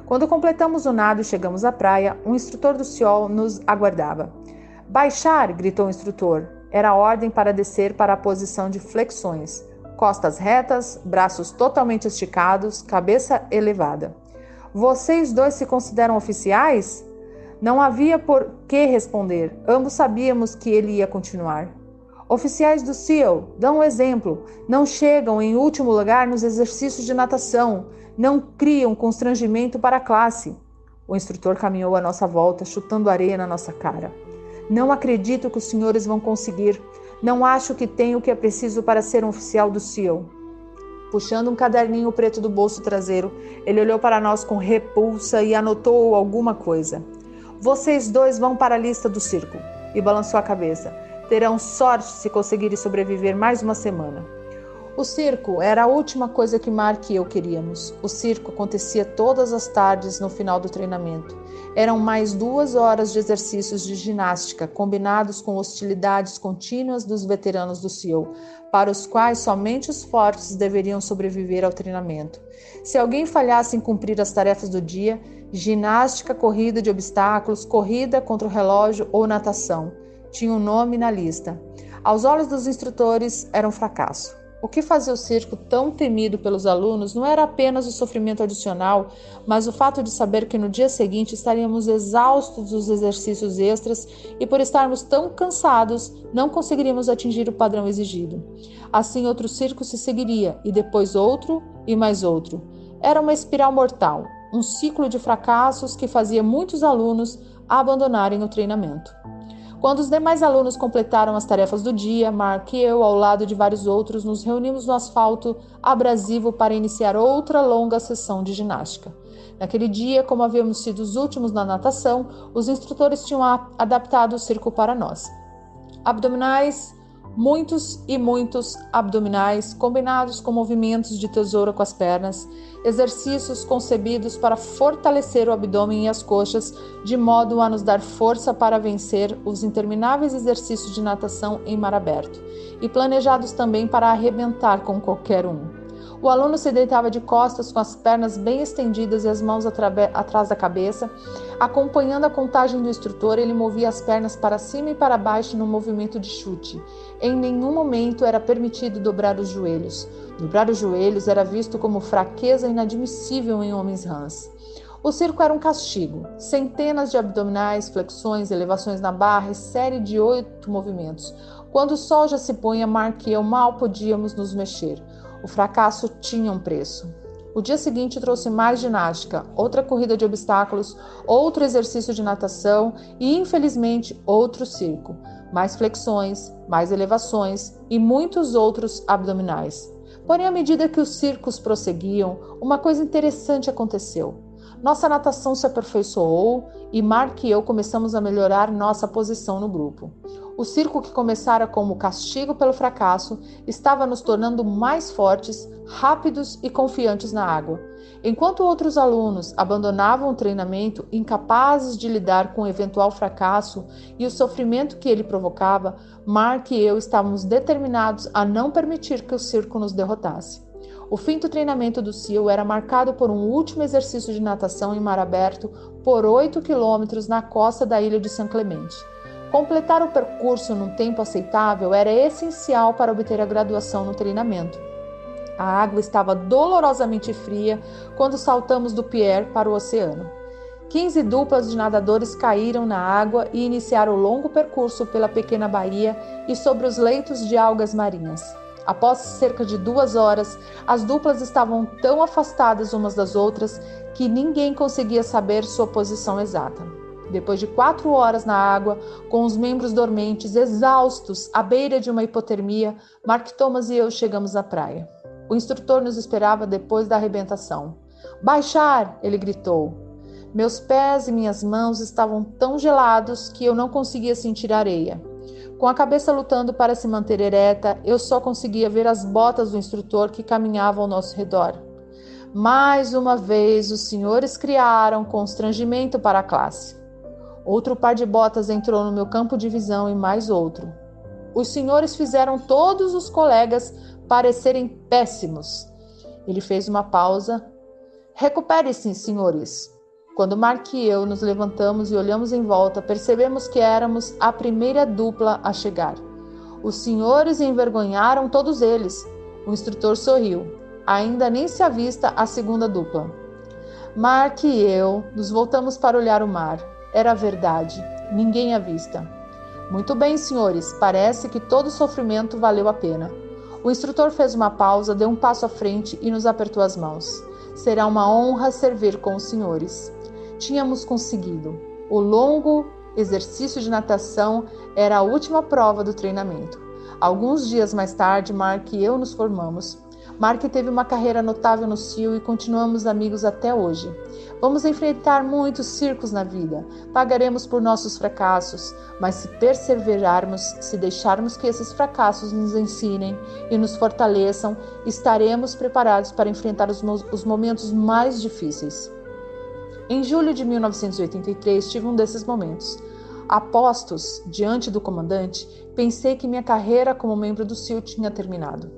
Quando completamos o nado e chegamos à praia, um instrutor do SEAL nos aguardava. Baixar, gritou o instrutor. Era a ordem para descer para a posição de flexões. Costas retas, braços totalmente esticados, cabeça elevada. Vocês dois se consideram oficiais? Não havia por que responder. Ambos sabíamos que ele ia continuar. Oficiais do SEAL, dão um exemplo. Não chegam em último lugar nos exercícios de natação. Não criam constrangimento para a classe. O instrutor caminhou à nossa volta, chutando areia na nossa cara. Não acredito que os senhores vão conseguir. Não acho que tenho o que é preciso para ser um oficial do SEAL. Puxando um caderninho preto do bolso traseiro, ele olhou para nós com repulsa e anotou alguma coisa. Vocês dois vão para a lista do circo. E balançou a cabeça. Terão sorte se conseguirem sobreviver mais uma semana. O circo era a última coisa que Mark e eu queríamos. O circo acontecia todas as tardes no final do treinamento. Eram mais 2 horas de exercícios de ginástica, combinados com hostilidades contínuas dos veteranos do SEAL, para os quais somente os fortes deveriam sobreviver ao treinamento. Se alguém falhasse em cumprir as tarefas do dia, ginástica, corrida de obstáculos, corrida contra o relógio ou natação, tinha um nome na lista. Aos olhos dos instrutores, era um fracasso. O que fazia o circo tão temido pelos alunos não era apenas o sofrimento adicional, mas o fato de saber que no dia seguinte estaríamos exaustos dos exercícios extras e por estarmos tão cansados, não conseguiríamos atingir o padrão exigido. Assim, outro circo se seguiria, e depois outro e mais outro. Era uma espiral mortal, um ciclo de fracassos que fazia muitos alunos abandonarem o treinamento. Quando os demais alunos completaram as tarefas do dia, Mark e eu, ao lado de vários outros, nos reunimos no asfalto abrasivo para iniciar outra longa sessão de ginástica. Naquele dia, como havíamos sido os últimos na natação, os instrutores tinham adaptado o circo para nós. Abdominais, muitos e muitos abdominais, combinados com movimentos de tesoura com as pernas, exercícios concebidos para fortalecer o abdômen e as coxas, de modo a nos dar força para vencer os intermináveis exercícios de natação em mar aberto, e planejados também para arrebentar com qualquer um. O aluno se deitava de costas com as pernas bem estendidas e as mãos atrás da cabeça. Acompanhando a contagem do instrutor, ele movia as pernas para cima e para baixo no movimento de chute. Em nenhum momento era permitido dobrar os joelhos. Dobrar os joelhos era visto como fraqueza inadmissível em homens rãs. O circo era um castigo. Centenas de abdominais, flexões, elevações na barra e série de 8 movimentos. Quando o sol já se punha, Mark e eu mal podíamos nos mexer. O fracasso tinha um preço. O dia seguinte trouxe mais ginástica, outra corrida de obstáculos, outro exercício de natação e, infelizmente, outro circo. Mais flexões, mais elevações e muitos outros abdominais. Porém, à medida que os circos prosseguiam, uma coisa interessante aconteceu. Nossa natação se aperfeiçoou e Mark e eu começamos a melhorar nossa posição no grupo. O circo, que começara como castigo pelo fracasso, estava nos tornando mais fortes, rápidos e confiantes na água. Enquanto outros alunos abandonavam o treinamento, incapazes de lidar com o eventual fracasso e o sofrimento que ele provocava, Mark e eu estávamos determinados a não permitir que o circo nos derrotasse. O fim do treinamento do SEAL era marcado por um último exercício de natação em mar aberto por 8 quilômetros na costa da ilha de São Clemente. Completar o percurso num tempo aceitável era essencial para obter a graduação no treinamento. A água estava dolorosamente fria quando saltamos do pier para o oceano. 15 duplas de nadadores caíram na água e iniciaram o longo percurso pela pequena baía e sobre os leitos de algas marinhas. Após cerca de 2 horas, as duplas estavam tão afastadas umas das outras que ninguém conseguia saber sua posição exata. Depois de 4 horas na água, com os membros dormentes, exaustos, à beira de uma hipotermia, Mark Thomas e eu chegamos à praia. O instrutor nos esperava depois da arrebentação. "Baixar!" ele gritou. Meus pés e minhas mãos estavam tão gelados que eu não conseguia sentir a areia. Com a cabeça lutando para se manter ereta, eu só conseguia ver as botas do instrutor que caminhavam ao nosso redor. Mais uma vez, os senhores criaram constrangimento para a classe. Outro par de botas entrou no meu campo de visão e mais outro. Os senhores fizeram todos os colegas parecerem péssimos. Ele fez uma pausa. "Recupere-se, senhores." Quando Mark e eu nos levantamos e olhamos em volta, percebemos que éramos a primeira dupla a chegar. Os senhores envergonharam todos eles. O instrutor sorriu. Ainda nem se avista a segunda dupla. Mark e eu nos voltamos para olhar o mar. Era verdade. Ninguém à vista. "Muito bem, senhores. Parece que todo o sofrimento valeu a pena." O instrutor fez uma pausa, deu um passo à frente e nos apertou as mãos. "Será uma honra servir com os senhores." Tínhamos conseguido. O longo exercício de natação era a última prova do treinamento. Alguns dias mais tarde, Mark e eu nos formamos. Mark teve uma carreira notável no SEAL e continuamos amigos até hoje. Vamos enfrentar muitos circos na vida. Pagaremos por nossos fracassos, mas se perseverarmos, se deixarmos que esses fracassos nos ensinem e nos fortaleçam, estaremos preparados para enfrentar os momentos mais difíceis. Em julho de 1983, tive um desses momentos. Apostos diante do comandante, pensei que minha carreira como membro do SEAL tinha terminado.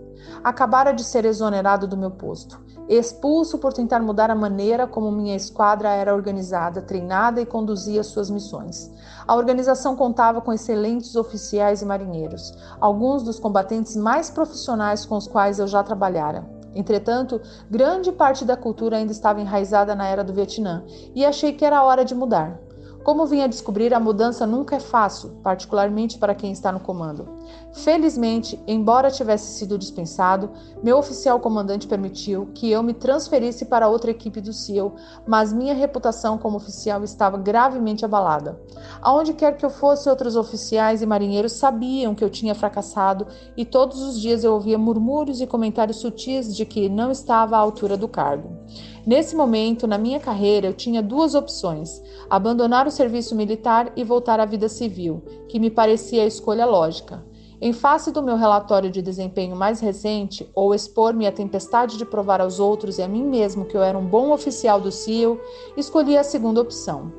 Acabara de ser exonerado do meu posto, expulso por tentar mudar a maneira como minha esquadra era organizada, treinada e conduzia suas missões. A organização contava com excelentes oficiais e marinheiros, alguns dos combatentes mais profissionais com os quais eu já trabalhara. Entretanto, grande parte da cultura ainda estava enraizada na era do Vietnã e achei que era hora de mudar. Como vim a descobrir, a mudança nunca é fácil, particularmente para quem está no comando. Felizmente, embora tivesse sido dispensado, meu oficial comandante permitiu que eu me transferisse para outra equipe do SEAL, mas minha reputação como oficial estava gravemente abalada. Aonde quer que eu fosse, outros oficiais e marinheiros sabiam que eu tinha fracassado e todos os dias eu ouvia murmúrios e comentários sutis de que não estava à altura do cargo. Nesse momento, na minha carreira, eu tinha 2 opções: abandonar o serviço militar e voltar à vida civil, que me parecia a escolha lógica. Em face do meu relatório de desempenho mais recente, ou expor-me à tempestade de provar aos outros e a mim mesmo que eu era um bom oficial do SEAL, escolhi a segunda opção.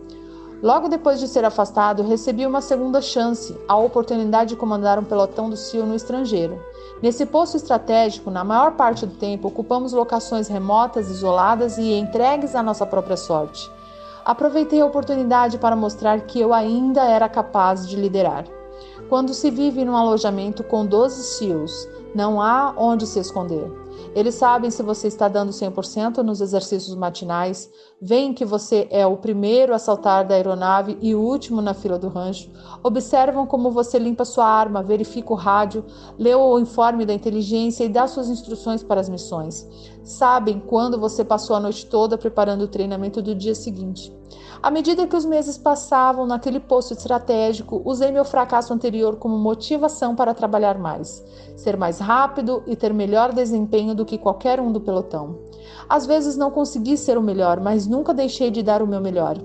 Logo depois de ser afastado, recebi uma segunda chance, a oportunidade de comandar um pelotão do SEAL no estrangeiro. Nesse posto estratégico, na maior parte do tempo, ocupamos locações remotas, isoladas e entregues à nossa própria sorte. Aproveitei a oportunidade para mostrar que eu ainda era capaz de liderar. Quando se vive num alojamento com 12 SEALs, não há onde se esconder. Eles sabem se você está dando 100% nos exercícios matinais, veem que você é o primeiro a saltar da aeronave e o último na fila do rancho, observam como você limpa sua arma, verifica o rádio, lê o informe da inteligência e dá suas instruções para as missões. Sabem quando você passou a noite toda preparando o treinamento do dia seguinte. À medida que os meses passavam naquele posto estratégico, usei meu fracasso anterior como motivação para trabalhar mais, ser mais rápido e ter melhor desempenho do que qualquer um do pelotão. Às vezes não consegui ser o melhor, mas nunca deixei de dar o meu melhor.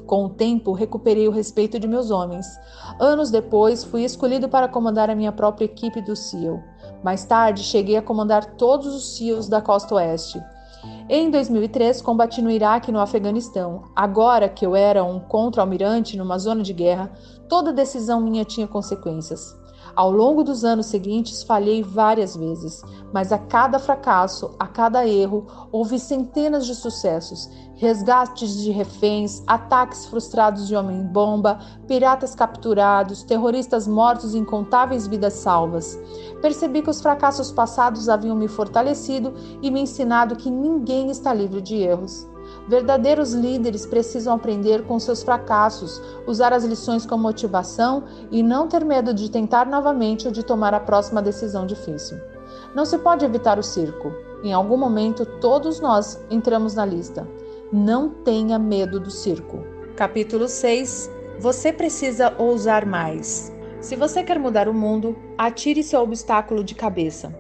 Com o tempo, recuperei o respeito de meus homens. Anos depois, fui escolhido para comandar a minha própria equipe do SEAL. Mais tarde, cheguei a comandar todos os SEALs da Costa Oeste. Em 2003, combati no Iraque e no Afeganistão. Agora que eu era um contra-almirante numa zona de guerra, toda decisão minha tinha consequências. Ao longo dos anos seguintes, falhei várias vezes, mas a cada fracasso, a cada erro, houve centenas de sucessos, resgates de reféns, ataques frustrados de homem-bomba, piratas capturados, terroristas mortos e incontáveis vidas salvas. Percebi que os fracassos passados haviam me fortalecido e me ensinado que ninguém está livre de erros. Verdadeiros líderes precisam aprender com seus fracassos, usar as lições como motivação e não ter medo de tentar novamente ou de tomar a próxima decisão difícil. Não se pode evitar o circo. Em algum momento, todos nós entramos na lista. Não tenha medo do circo. Capítulo 6. Você precisa ousar mais. Se você quer mudar o mundo, atire seu obstáculo de cabeça.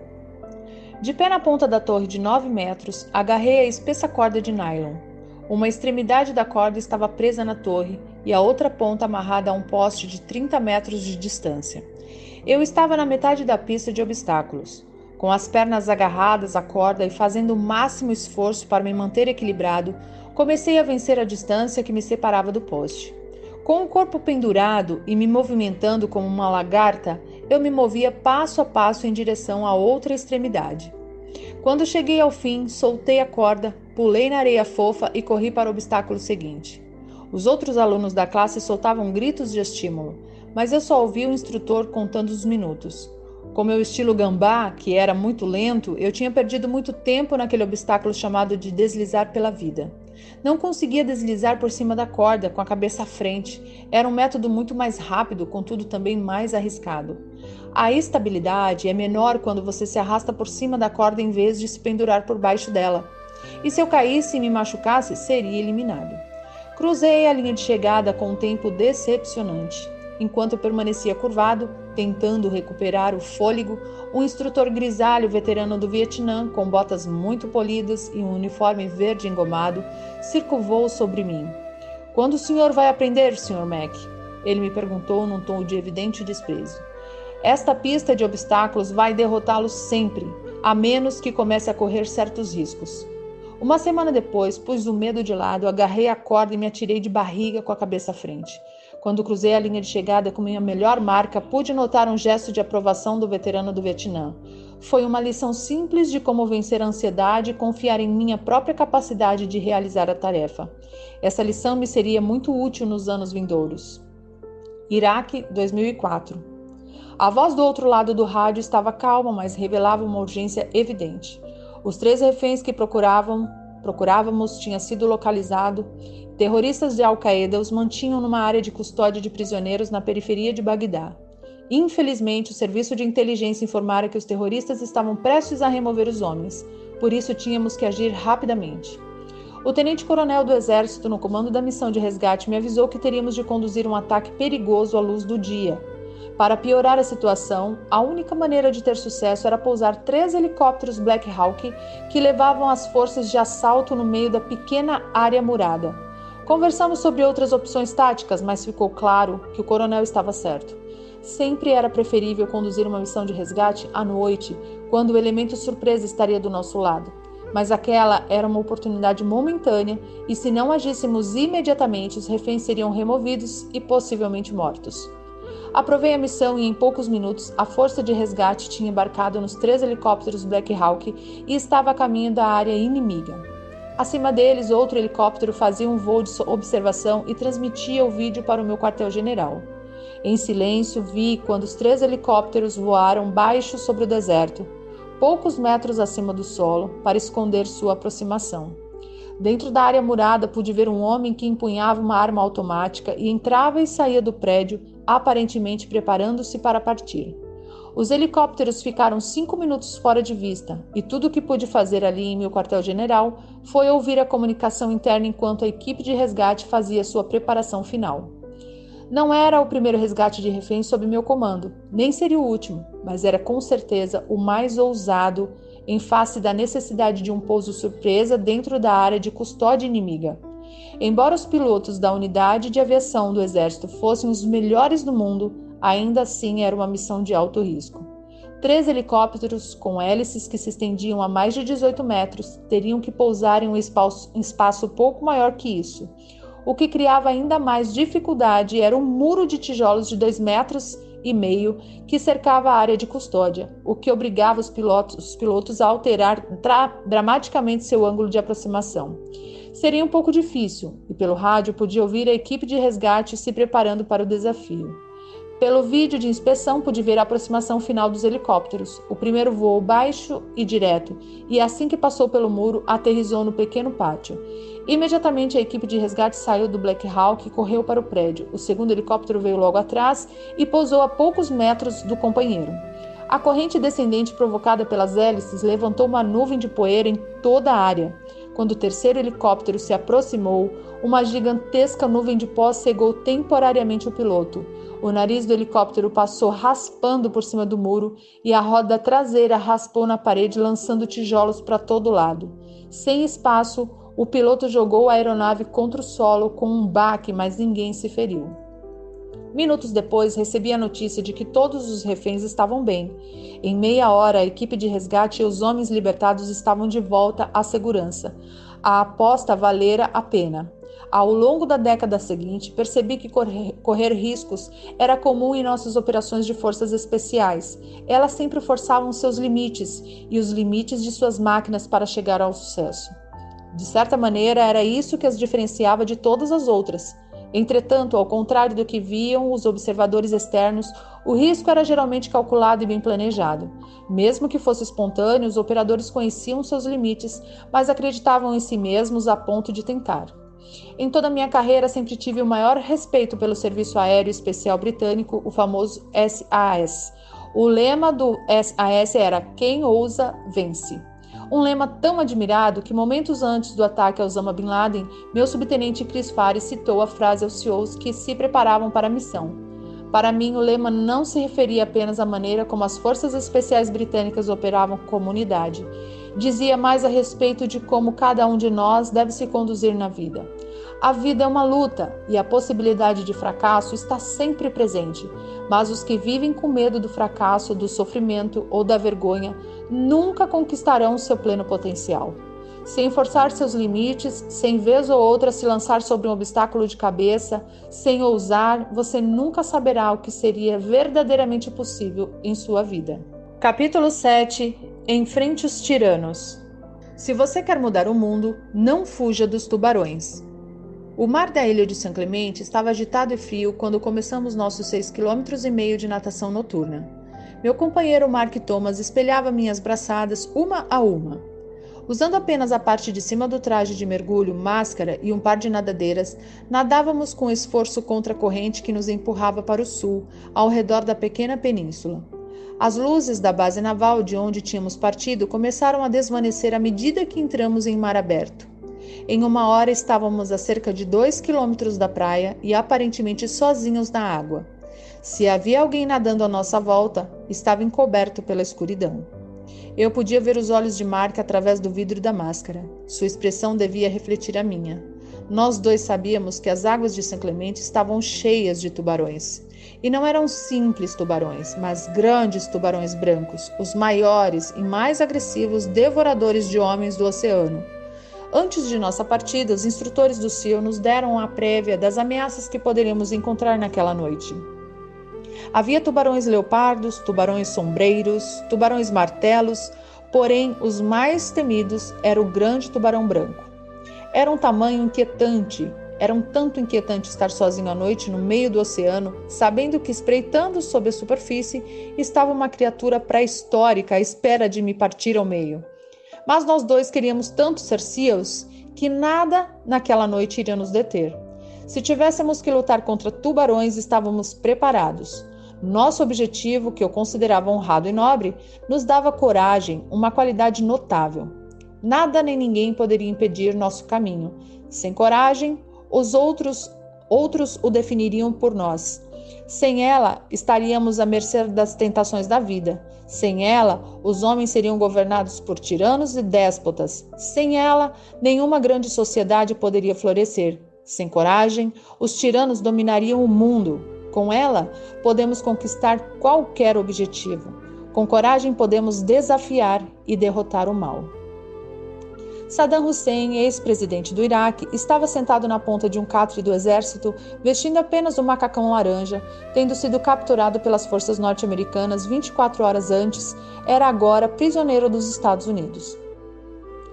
De pé na ponta da torre de 9 metros, agarrei a espessa corda de nylon. Uma extremidade da corda estava presa na torre e a outra ponta amarrada a um poste de 30 metros de distância. Eu estava na metade da pista de obstáculos. Com as pernas agarradas à corda e fazendo o máximo esforço para me manter equilibrado, comecei a vencer a distância que me separava do poste. Com o corpo pendurado e me movimentando como uma lagarta, eu me movia passo a passo em direção à outra extremidade. Quando cheguei ao fim, soltei a corda, pulei na areia fofa e corri para o obstáculo seguinte. Os outros alunos da classe soltavam gritos de estímulo, mas eu só ouvi o instrutor contando os minutos. Com meu estilo gambá, que era muito lento, eu tinha perdido muito tempo naquele obstáculo chamado de deslizar pela vida. Não conseguia deslizar por cima da corda, com a cabeça à frente. Era um método muito mais rápido, contudo também mais arriscado. A estabilidade é menor quando você se arrasta por cima da corda em vez de se pendurar por baixo dela. E se eu caísse e me machucasse, seria eliminado. Cruzei a linha de chegada com um tempo decepcionante. Enquanto eu permanecia curvado, tentando recuperar o fôlego, um instrutor grisalho veterano do Vietnã, com botas muito polidas e um uniforme verde engomado, circulou sobre mim. — Quando o senhor vai aprender, Sr. Mac? Ele me perguntou num tom de evidente desprezo. — Esta pista de obstáculos vai derrotá-lo sempre, a menos que comece a correr certos riscos. Uma semana depois, pus o medo de lado, agarrei a corda e me atirei de barriga com a cabeça à frente. Quando cruzei a linha de chegada com minha melhor marca, pude notar um gesto de aprovação do veterano do Vietnã. Foi uma lição simples de como vencer a ansiedade e confiar em minha própria capacidade de realizar a tarefa. Essa lição me seria muito útil nos anos vindouros. Iraque, 2004. A voz do outro lado do rádio estava calma, mas revelava uma urgência evidente. Os 3 reféns que procurávamos tinham sido localizados. Terroristas de Al-Qaeda os mantinham numa área de custódia de prisioneiros na periferia de Bagdá. Infelizmente, o serviço de inteligência informara que os terroristas estavam prestes a remover os homens. Por isso, tínhamos que agir rapidamente. O tenente-coronel do Exército, no comando da missão de resgate, me avisou que teríamos de conduzir um ataque perigoso à luz do dia. Para piorar a situação, a única maneira de ter sucesso era pousar 3 helicópteros Black Hawk que levavam as forças de assalto no meio da pequena área murada. Conversamos sobre outras opções táticas, mas ficou claro que o coronel estava certo. Sempre era preferível conduzir uma missão de resgate à noite, quando o elemento surpresa estaria do nosso lado. mas aquela era uma oportunidade momentânea e se não agíssemos imediatamente, os reféns seriam removidos e possivelmente mortos. Aprovei a missão e em poucos minutos a força de resgate tinha embarcado nos 3 helicópteros Black Hawk e estava a caminho da área inimiga. Acima deles, outro helicóptero fazia um voo de observação e transmitia o vídeo para o meu quartel-general. Em silêncio, vi quando os 3 helicópteros voaram baixo sobre o deserto, poucos metros acima do solo, para esconder sua aproximação. Dentro da área murada, pude ver um homem que empunhava uma arma automática e entrava e saía do prédio, aparentemente preparando-se para partir. Os helicópteros ficaram 5 minutos fora de vista, e tudo o que pude fazer ali em meu quartel-general foi ouvir a comunicação interna enquanto a equipe de resgate fazia sua preparação final. Não era o primeiro resgate de reféns sob meu comando, nem seria o último, mas era com certeza o mais ousado em face da necessidade de um pouso surpresa dentro da área de custódia inimiga. Embora os pilotos da unidade de aviação do Exército fossem os melhores do mundo, ainda assim era uma missão de alto risco. 3 helicópteros com hélices que se estendiam a mais de 18 metros teriam que pousar em um espaço pouco maior que isso. O que criava ainda mais dificuldade era um muro de tijolos de 2,5 metros que cercava a área de custódia, o que obrigava os pilotos a alterar dramaticamente seu ângulo de aproximação. Seria um pouco difícil, e pelo rádio podia ouvir a equipe de resgate se preparando para o desafio. Pelo vídeo de inspeção, pude ver a aproximação final dos helicópteros. O primeiro voou baixo e direto, e assim que passou pelo muro, aterrissou no pequeno pátio. Imediatamente, a equipe de resgate saiu do Black Hawk e correu para o prédio. O segundo helicóptero veio logo atrás e pousou a poucos metros do companheiro. A corrente descendente provocada pelas hélices levantou uma nuvem de poeira em toda a área. Quando o terceiro helicóptero se aproximou, uma gigantesca nuvem de pó cegou temporariamente o piloto. O nariz do helicóptero passou raspando por cima do muro e a roda traseira raspou na parede, lançando tijolos para todo lado. Sem espaço, o piloto jogou a aeronave contra o solo com um baque, mas ninguém se feriu. Minutos depois, recebi a notícia de que todos os reféns estavam bem. Em meia hora, a equipe de resgate e os homens libertados estavam de volta à segurança. A aposta valera a pena. Ao longo da década seguinte, percebi que correr riscos era comum em nossas operações de forças especiais. Elas sempre forçavam seus limites e os limites de suas máquinas para chegar ao sucesso. De certa maneira, era isso que as diferenciava de todas as outras. Entretanto, ao contrário do que viam os observadores externos, o risco era geralmente calculado e bem planejado. Mesmo que fosse espontâneo, os operadores conheciam seus limites, mas acreditavam em si mesmos a ponto de tentar. Em toda a minha carreira, sempre tive o maior respeito pelo Serviço Aéreo Especial Britânico, o famoso SAS. O lema do SAS era "Quem ousa, vence". Um lema tão admirado que, momentos antes do ataque a Osama Bin Laden, meu subtenente Chris Fares citou a frase aos CEOs que se preparavam para a missão. Para mim, o lema não se referia apenas à maneira como as forças especiais britânicas operavam como unidade. Dizia mais a respeito de como cada um de nós deve se conduzir na vida. A vida é uma luta e a possibilidade de fracasso está sempre presente, mas os que vivem com medo do fracasso, do sofrimento ou da vergonha nunca conquistarão seu pleno potencial. Sem forçar seus limites, sem vez ou outra se lançar sobre um obstáculo de cabeça, sem ousar, você nunca saberá o que seria verdadeiramente possível em sua vida. Capítulo 7. Enfrente os tiranos. Se você quer mudar o mundo, não fuja dos tubarões. O mar da ilha de São Clemente estava agitado e frio quando começamos nossos 6,5 km de natação noturna. Meu companheiro Mark Thomas espelhava minhas braçadas uma a uma. Usando apenas a parte de cima do traje de mergulho, máscara e um par de nadadeiras, nadávamos com esforço contra a corrente que nos empurrava para o sul, ao redor da pequena península. As luzes da base naval de onde tínhamos partido começaram a desvanecer à medida que entramos em mar aberto. Em 1 hora estávamos a cerca de 2 quilômetros da praia e aparentemente sozinhos na água. Se havia alguém nadando à nossa volta, estava encoberto pela escuridão. Eu podia ver os olhos de Mark através do vidro da máscara. Sua expressão devia refletir a minha. Nós dois sabíamos que as águas de São Clemente estavam cheias de tubarões. E não eram simples tubarões, mas grandes tubarões brancos, os maiores e mais agressivos devoradores de homens do oceano. Antes de nossa partida, os instrutores do SEAL nos deram a prévia das ameaças que poderíamos encontrar naquela noite. Havia tubarões leopardos, tubarões sombreiros, tubarões martelos, porém os mais temidos era o grande tubarão branco. Era um tamanho inquietante, era um tanto inquietante estar sozinho à noite no meio do oceano, sabendo que espreitando sob a superfície estava uma criatura pré-histórica à espera de me partir ao meio. Mas nós dois queríamos tanto ser SEALs que nada naquela noite iria nos deter. Se tivéssemos que lutar contra tubarões, estávamos preparados. Nosso objetivo, que eu considerava honrado e nobre, nos dava coragem, uma qualidade notável. Nada nem ninguém poderia impedir nosso caminho. Sem coragem, os outros o definiriam por nós. Sem ela, estaríamos à mercê das tentações da vida. Sem ela, os homens seriam governados por tiranos e déspotas. Sem ela, nenhuma grande sociedade poderia florescer. Sem coragem, os tiranos dominariam o mundo. Com ela, podemos conquistar qualquer objetivo. Com coragem, podemos desafiar e derrotar o mal. Saddam Hussein, ex-presidente do Iraque, estava sentado na ponta de um catre do exército, vestindo apenas um macacão laranja, tendo sido capturado pelas forças norte-americanas 24 horas antes, era agora prisioneiro dos Estados Unidos.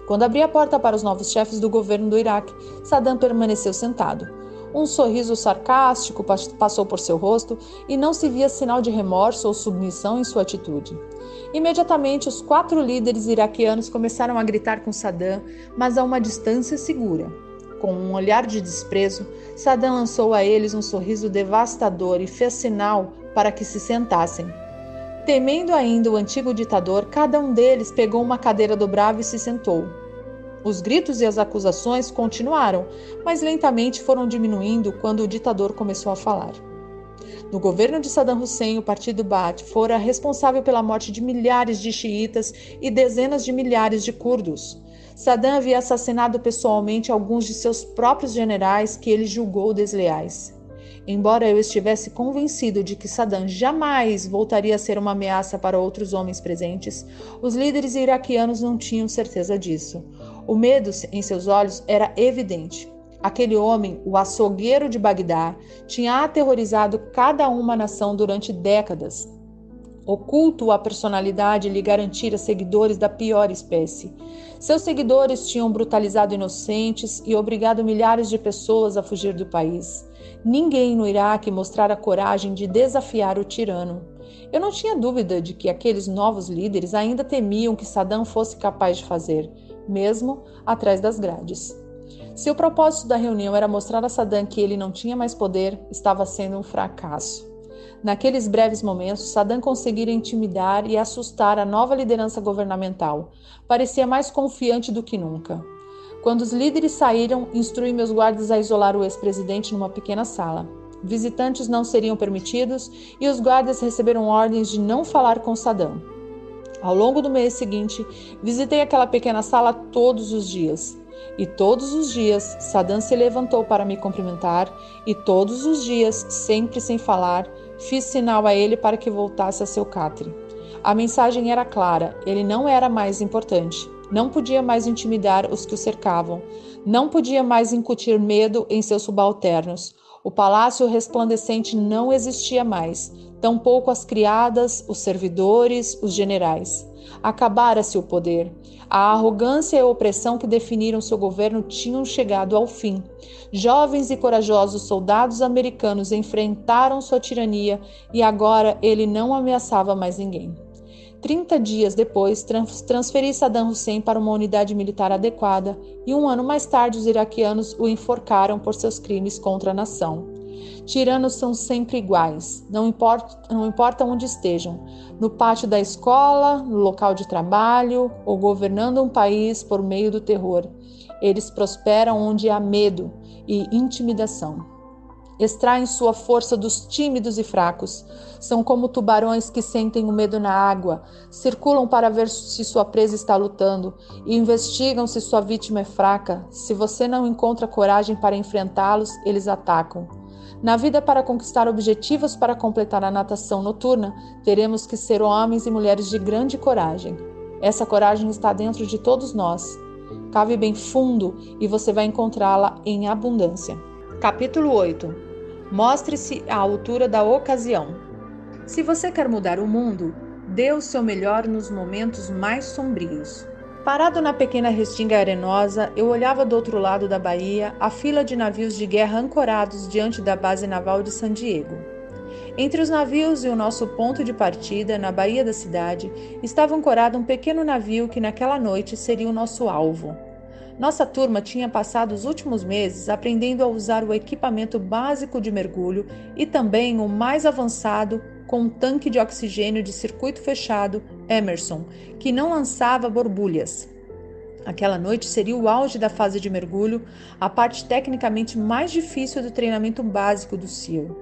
Quando abri a porta para os novos chefes do governo do Iraque, Saddam permaneceu sentado. Um sorriso sarcástico passou por seu rosto e não se via sinal de remorso ou submissão em sua atitude. Imediatamente, os 4 líderes iraquianos começaram a gritar com Saddam, mas a uma distância segura. Com um olhar de desprezo, Saddam lançou a eles um sorriso devastador e fez sinal para que se sentassem. Temendo ainda o antigo ditador, cada um deles pegou uma cadeira dobrável e se sentou. Os gritos e as acusações continuaram, mas lentamente foram diminuindo quando o ditador começou a falar. No governo de Saddam Hussein, o partido Baath fora responsável pela morte de milhares de xiitas e dezenas de milhares de curdos. Saddam havia assassinado pessoalmente alguns de seus próprios generais que ele julgou desleais. Embora eu estivesse convencido de que Saddam jamais voltaria a ser uma ameaça para outros homens presentes, os líderes iraquianos não tinham certeza disso. O medo em seus olhos era evidente. Aquele homem, o açougueiro de Bagdá, tinha aterrorizado cada uma nação durante décadas. Oculto à personalidade lhe garantira seguidores da pior espécie. Seus seguidores tinham brutalizado inocentes e obrigado milhares de pessoas a fugir do país. Ninguém no Iraque mostrara coragem de desafiar o tirano. Eu não tinha dúvida de que aqueles novos líderes ainda temiam que Saddam fosse capaz de fazer, mesmo atrás das grades. Se o propósito da reunião era mostrar a Saddam que ele não tinha mais poder, estava sendo um fracasso. Naqueles breves momentos, Saddam conseguira intimidar e assustar a nova liderança governamental. Parecia mais confiante do que nunca. Quando os líderes saíram, instruí meus guardas a isolar o ex-presidente numa pequena sala. Visitantes não seriam permitidos e os guardas receberam ordens de não falar com Saddam. Ao longo do mês seguinte, visitei aquela pequena sala todos os dias. E todos os dias, Saddam se levantou para me cumprimentar e todos os dias, sempre sem falar, fiz sinal a ele para que voltasse a seu catre. A mensagem era clara, ele não era mais importante. Não podia mais intimidar os que o cercavam. Não podia mais incutir medo em seus subalternos. O palácio resplandecente não existia mais. Tampouco as criadas, os servidores, os generais. Acabara-se o poder. A arrogância e a opressão que definiram seu governo tinham chegado ao fim. Jovens e corajosos soldados americanos enfrentaram sua tirania e agora ele não ameaçava mais ninguém. 30 dias depois, transferi Saddam Hussein para uma unidade militar adequada e 1 ano mais tarde os iraquianos o enforcaram por seus crimes contra a nação. Tiranos são sempre iguais, não importa onde estejam, no pátio da escola, no local de trabalho ou governando um país por meio do terror. Eles prosperam onde há medo e intimidação. Extraem sua força dos tímidos e fracos. São como tubarões que sentem o medo na água, circulam para ver se sua presa está lutando e investigam se sua vítima é fraca. Se você não encontra coragem para enfrentá-los, eles atacam. Na vida, para conquistar objetivos para completar a natação noturna, teremos que ser homens e mulheres de grande coragem. Essa coragem está dentro de todos nós. Cave bem fundo e você vai encontrá-la em abundância. Capítulo 8. Mostre-se à altura da ocasião. Se você quer mudar o mundo, dê o seu melhor nos momentos mais sombrios. Parado na pequena restinga arenosa, eu olhava do outro lado da baía a fila de navios de guerra ancorados diante da base naval de San Diego. Entre os navios e o nosso ponto de partida, na baía da cidade, estava ancorado um pequeno navio que naquela noite seria o nosso alvo. Nossa turma tinha passado os últimos meses aprendendo a usar o equipamento básico de mergulho e também o mais avançado com um tanque de oxigênio de circuito fechado, Emerson, que não lançava borbulhas. Aquela noite seria o auge da fase de mergulho, a parte tecnicamente mais difícil do treinamento básico do SEAL.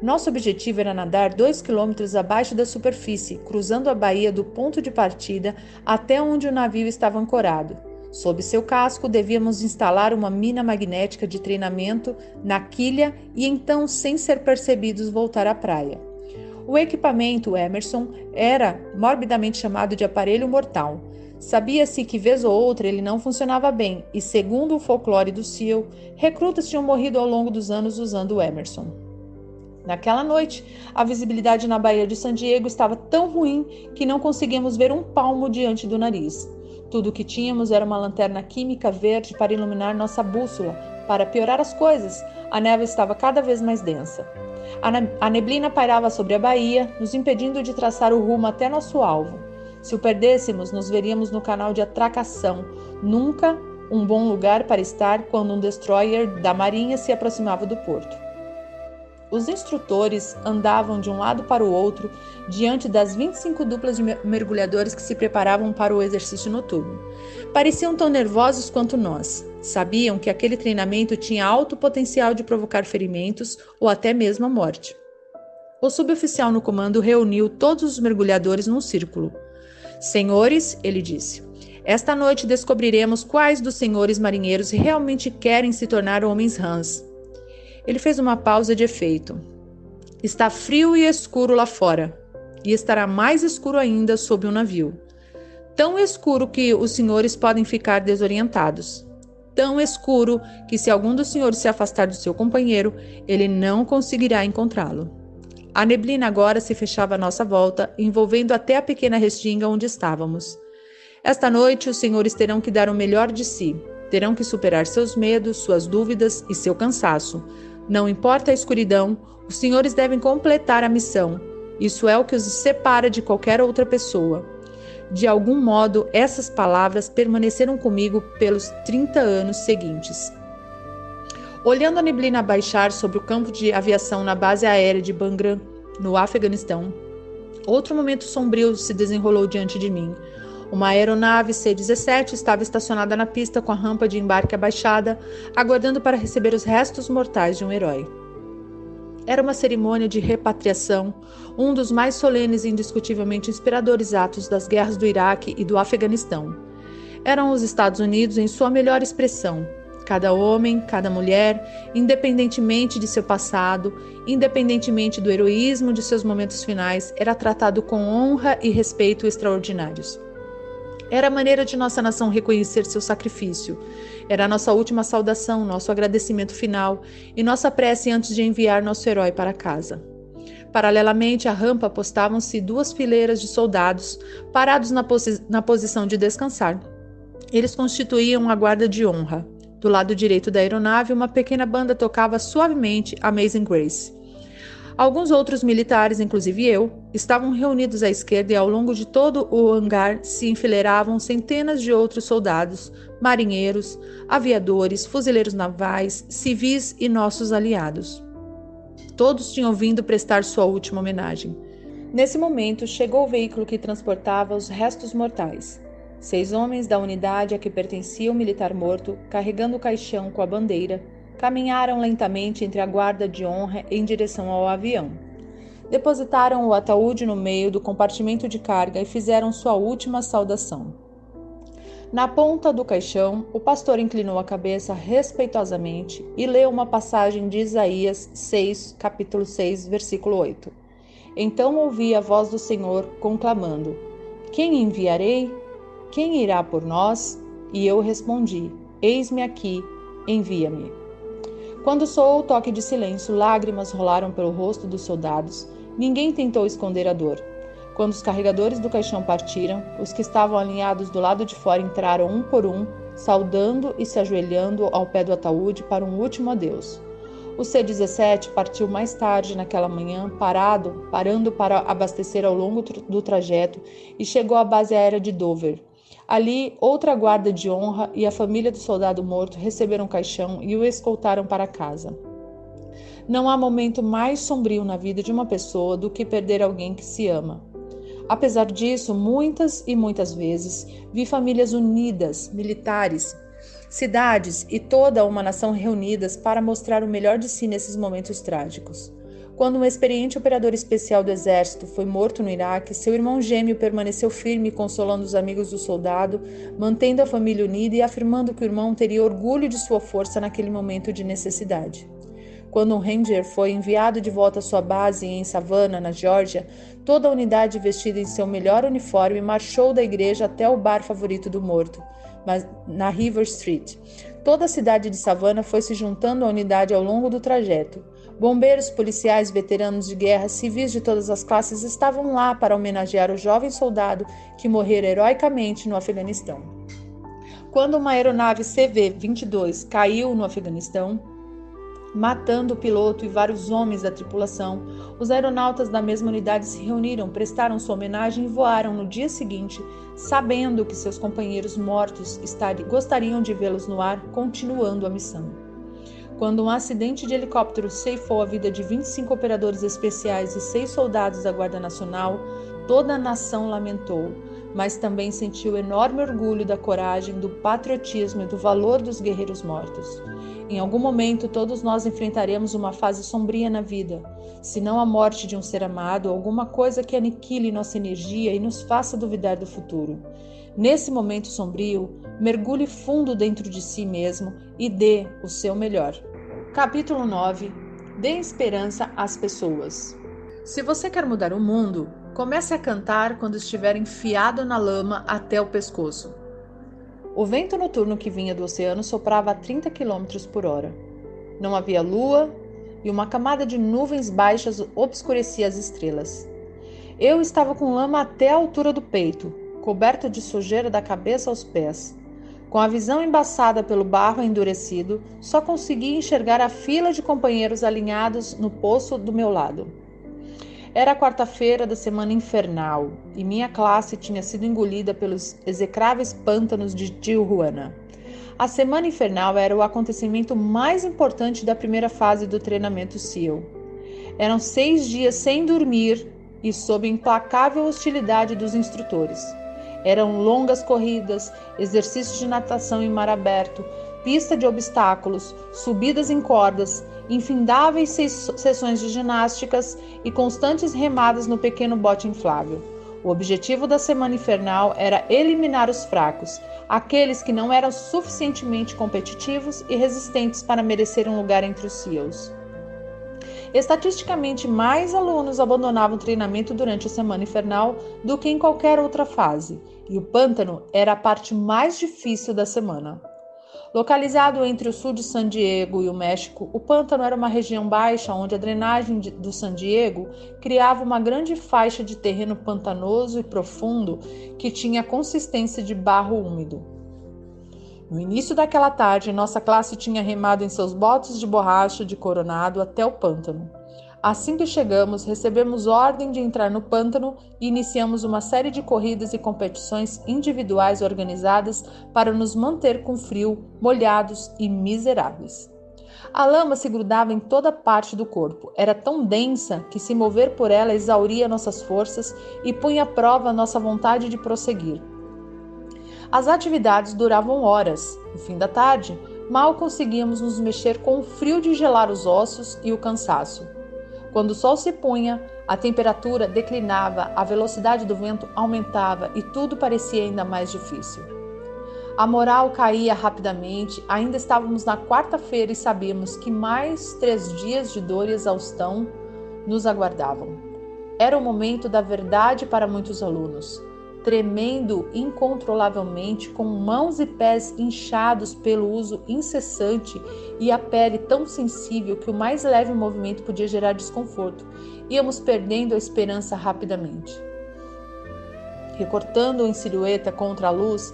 Nosso objetivo era nadar 2 quilômetros abaixo da superfície, cruzando a baía do ponto de partida até onde o navio estava ancorado. Sob seu casco, devíamos instalar uma mina magnética de treinamento na quilha e então, sem ser percebidos, voltar à praia. O equipamento Emerson era morbidamente chamado de aparelho mortal. Sabia-se que vez ou outra ele não funcionava bem e, segundo o folclore do SEAL, recrutas tinham morrido ao longo dos anos usando o Emerson. Naquela noite, a visibilidade na Baía de San Diego estava tão ruim que não conseguíamos ver um palmo diante do nariz. Tudo o que tínhamos era uma lanterna química verde para iluminar nossa bússola. Para piorar as coisas, a névoa estava cada vez mais densa. A neblina pairava sobre a baía, nos impedindo de traçar o rumo até nosso alvo. Se o perdêssemos, nos veríamos no canal de atracação. Nunca um bom lugar para estar quando um destroyer da marinha se aproximava do porto. Os instrutores andavam de um lado para o outro diante das 25 duplas de mergulhadores que se preparavam para o exercício noturno. Pareciam tão nervosos quanto nós. Sabiam que aquele treinamento tinha alto potencial de provocar ferimentos ou até mesmo a morte. O suboficial no comando reuniu todos os mergulhadores num círculo. Senhores, ele disse, esta noite descobriremos quais dos senhores marinheiros realmente querem se tornar homens rãs. Ele fez uma pausa de efeito. Está frio e escuro lá fora, e estará mais escuro ainda sob o navio. Tão escuro que os senhores podem ficar desorientados. Tão escuro que se algum dos senhores se afastar do seu companheiro, ele não conseguirá encontrá-lo. A neblina agora se fechava à nossa volta, envolvendo até a pequena restinga onde estávamos. Esta noite os senhores terão que dar o melhor de si. Terão que superar seus medos, suas dúvidas e seu cansaço. Não importa a escuridão, os senhores devem completar a missão. Isso é o que os separa de qualquer outra pessoa. De algum modo, essas palavras permaneceram comigo pelos 30 anos seguintes. Olhando a neblina baixar sobre o campo de aviação na base aérea de Bagram, no Afeganistão, outro momento sombrio se desenrolou diante de mim. Uma aeronave C-17 estava estacionada na pista com a rampa de embarque abaixada, aguardando para receber os restos mortais de um herói. Era uma cerimônia de repatriação, um dos mais solenes e indiscutivelmente inspiradores atos das guerras do Iraque e do Afeganistão. Eram os Estados Unidos em sua melhor expressão. Cada homem, cada mulher, independentemente de seu passado, independentemente do heroísmo de seus momentos finais, era tratado com honra e respeito extraordinários. Era a maneira de nossa nação reconhecer seu sacrifício. Era a nossa última saudação, nosso agradecimento final e nossa prece antes de enviar nosso herói para casa. Paralelamente à rampa postavam-se 2 fileiras de soldados, parados na posição de descansar. Eles constituíam a guarda de honra. Do lado direito da aeronave, uma pequena banda tocava suavemente Amazing Grace. Alguns outros militares, inclusive eu, estavam reunidos à esquerda e ao longo de todo o hangar se enfileiravam centenas de outros soldados, marinheiros, aviadores, fuzileiros navais, civis e nossos aliados. Todos tinham vindo prestar sua última homenagem. Nesse momento, chegou o veículo que transportava os restos mortais. 6 homens da unidade a que pertencia o militar morto, carregando o caixão com a bandeira, caminharam lentamente entre a guarda de honra em direção ao avião. Depositaram o ataúde no meio do compartimento de carga e fizeram sua última saudação. Na ponta do caixão, o pastor inclinou a cabeça respeitosamente e leu uma passagem de Isaías 6, capítulo 6, versículo 8. Então ouvi a voz do Senhor conclamando: Quem enviarei? Quem irá por nós? E eu respondi: Eis-me aqui, envia-me. Quando soou o toque de silêncio, lágrimas rolaram pelo rosto dos soldados. Ninguém tentou esconder a dor. Quando os carregadores do caixão partiram, os que estavam alinhados do lado de fora entraram um por um, saudando e se ajoelhando ao pé do ataúde para um último adeus. O C-17 partiu mais tarde naquela manhã, parando para abastecer ao longo do trajeto e chegou à base aérea de Dover. Ali, outra guarda de honra e a família do soldado morto receberam o caixão e o escoltaram para casa. Não há momento mais sombrio na vida de uma pessoa do que perder alguém que se ama. Apesar disso, muitas e muitas vezes, vi famílias unidas, militares, cidades e toda uma nação reunidas para mostrar o melhor de si nesses momentos trágicos. Quando um experiente operador especial do exército foi morto no Iraque, seu irmão gêmeo permaneceu firme, consolando os amigos do soldado, mantendo a família unida e afirmando que o irmão teria orgulho de sua força naquele momento de necessidade. Quando um Ranger foi enviado de volta à sua base em Savannah, na Geórgia, toda a unidade vestida em seu melhor uniforme marchou da igreja até o bar favorito do morto, na River Street. Toda a cidade de Savannah foi se juntando à unidade ao longo do trajeto. Bombeiros, policiais, veteranos de guerra, civis de todas as classes estavam lá para homenagear o jovem soldado que morrera heroicamente no Afeganistão. Quando uma aeronave CV-22 caiu no Afeganistão, matando o piloto e vários homens da tripulação, os aeronautas da mesma unidade se reuniram, prestaram sua homenagem e voaram no dia seguinte, sabendo que seus companheiros mortos gostariam de vê-los no ar, continuando a missão. Quando um acidente de helicóptero ceifou a vida de 25 operadores especiais e 6 soldados da Guarda Nacional, toda a nação lamentou, mas também sentiu enorme orgulho da coragem, do patriotismo e do valor dos guerreiros mortos. Em algum momento, todos nós enfrentaremos uma fase sombria na vida, se não a morte de um ser amado, alguma coisa que aniquile nossa energia e nos faça duvidar do futuro. Nesse momento sombrio, mergulhe fundo dentro de si mesmo e dê o seu melhor. Capítulo 9. Dê esperança às pessoas. Se você quer mudar o mundo, comece a cantar quando estiver enfiado na lama até o pescoço. O vento noturno que vinha do oceano soprava a 30 km por hora. Não havia lua e uma camada de nuvens baixas obscurecia as estrelas. Eu estava com lama até a altura do peito, coberto de sujeira da cabeça aos pés. Com a visão embaçada pelo barro endurecido, só conseguia enxergar a fila de companheiros alinhados no poço do meu lado. Era a quarta-feira da semana infernal e minha classe tinha sido engolida pelos execráveis pântanos de Tijuana. A semana infernal era o acontecimento mais importante da primeira fase do treinamento SEAL. Eram 6 dias sem dormir e sob implacável hostilidade dos instrutores. Eram longas corridas, exercícios de natação em mar aberto, pista de obstáculos, subidas em cordas, infindáveis sessões de ginásticas e constantes remadas no pequeno bote inflável. O objetivo da semana infernal era eliminar os fracos, aqueles que não eram suficientemente competitivos e resistentes para merecer um lugar entre os SEALs. Estatisticamente, mais alunos abandonavam o treinamento durante a semana infernal do que em qualquer outra fase, e o pântano era a parte mais difícil da semana. Localizado entre o sul de San Diego e o México, o pântano era uma região baixa onde a drenagem do San Diego criava uma grande faixa de terreno pantanoso e profundo que tinha consistência de barro úmido. No início daquela tarde, nossa classe tinha remado em seus botes de borracha de Coronado até o pântano. Assim que chegamos, recebemos ordem de entrar no pântano e iniciamos uma série de corridas e competições individuais organizadas para nos manter com frio, molhados e miseráveis. A lama se grudava em toda parte do corpo. Era tão densa que se mover por ela exauria nossas forças e punha à prova nossa vontade de prosseguir. As atividades duravam horas. No fim da tarde, mal conseguíamos nos mexer com o frio de gelar os ossos e o cansaço. Quando o sol se punha, a temperatura declinava, a velocidade do vento aumentava e tudo parecia ainda mais difícil. A moral caía rapidamente, ainda estávamos na quarta-feira e sabíamos que mais 3 dias de dor e exaustão nos aguardavam. Era o momento da verdade para muitos alunos, tremendo incontrolavelmente, com mãos e pés inchados pelo uso incessante e a pele tão sensível que o mais leve movimento podia gerar desconforto. Íamos perdendo a esperança rapidamente. Recortado em silhueta contra a luz,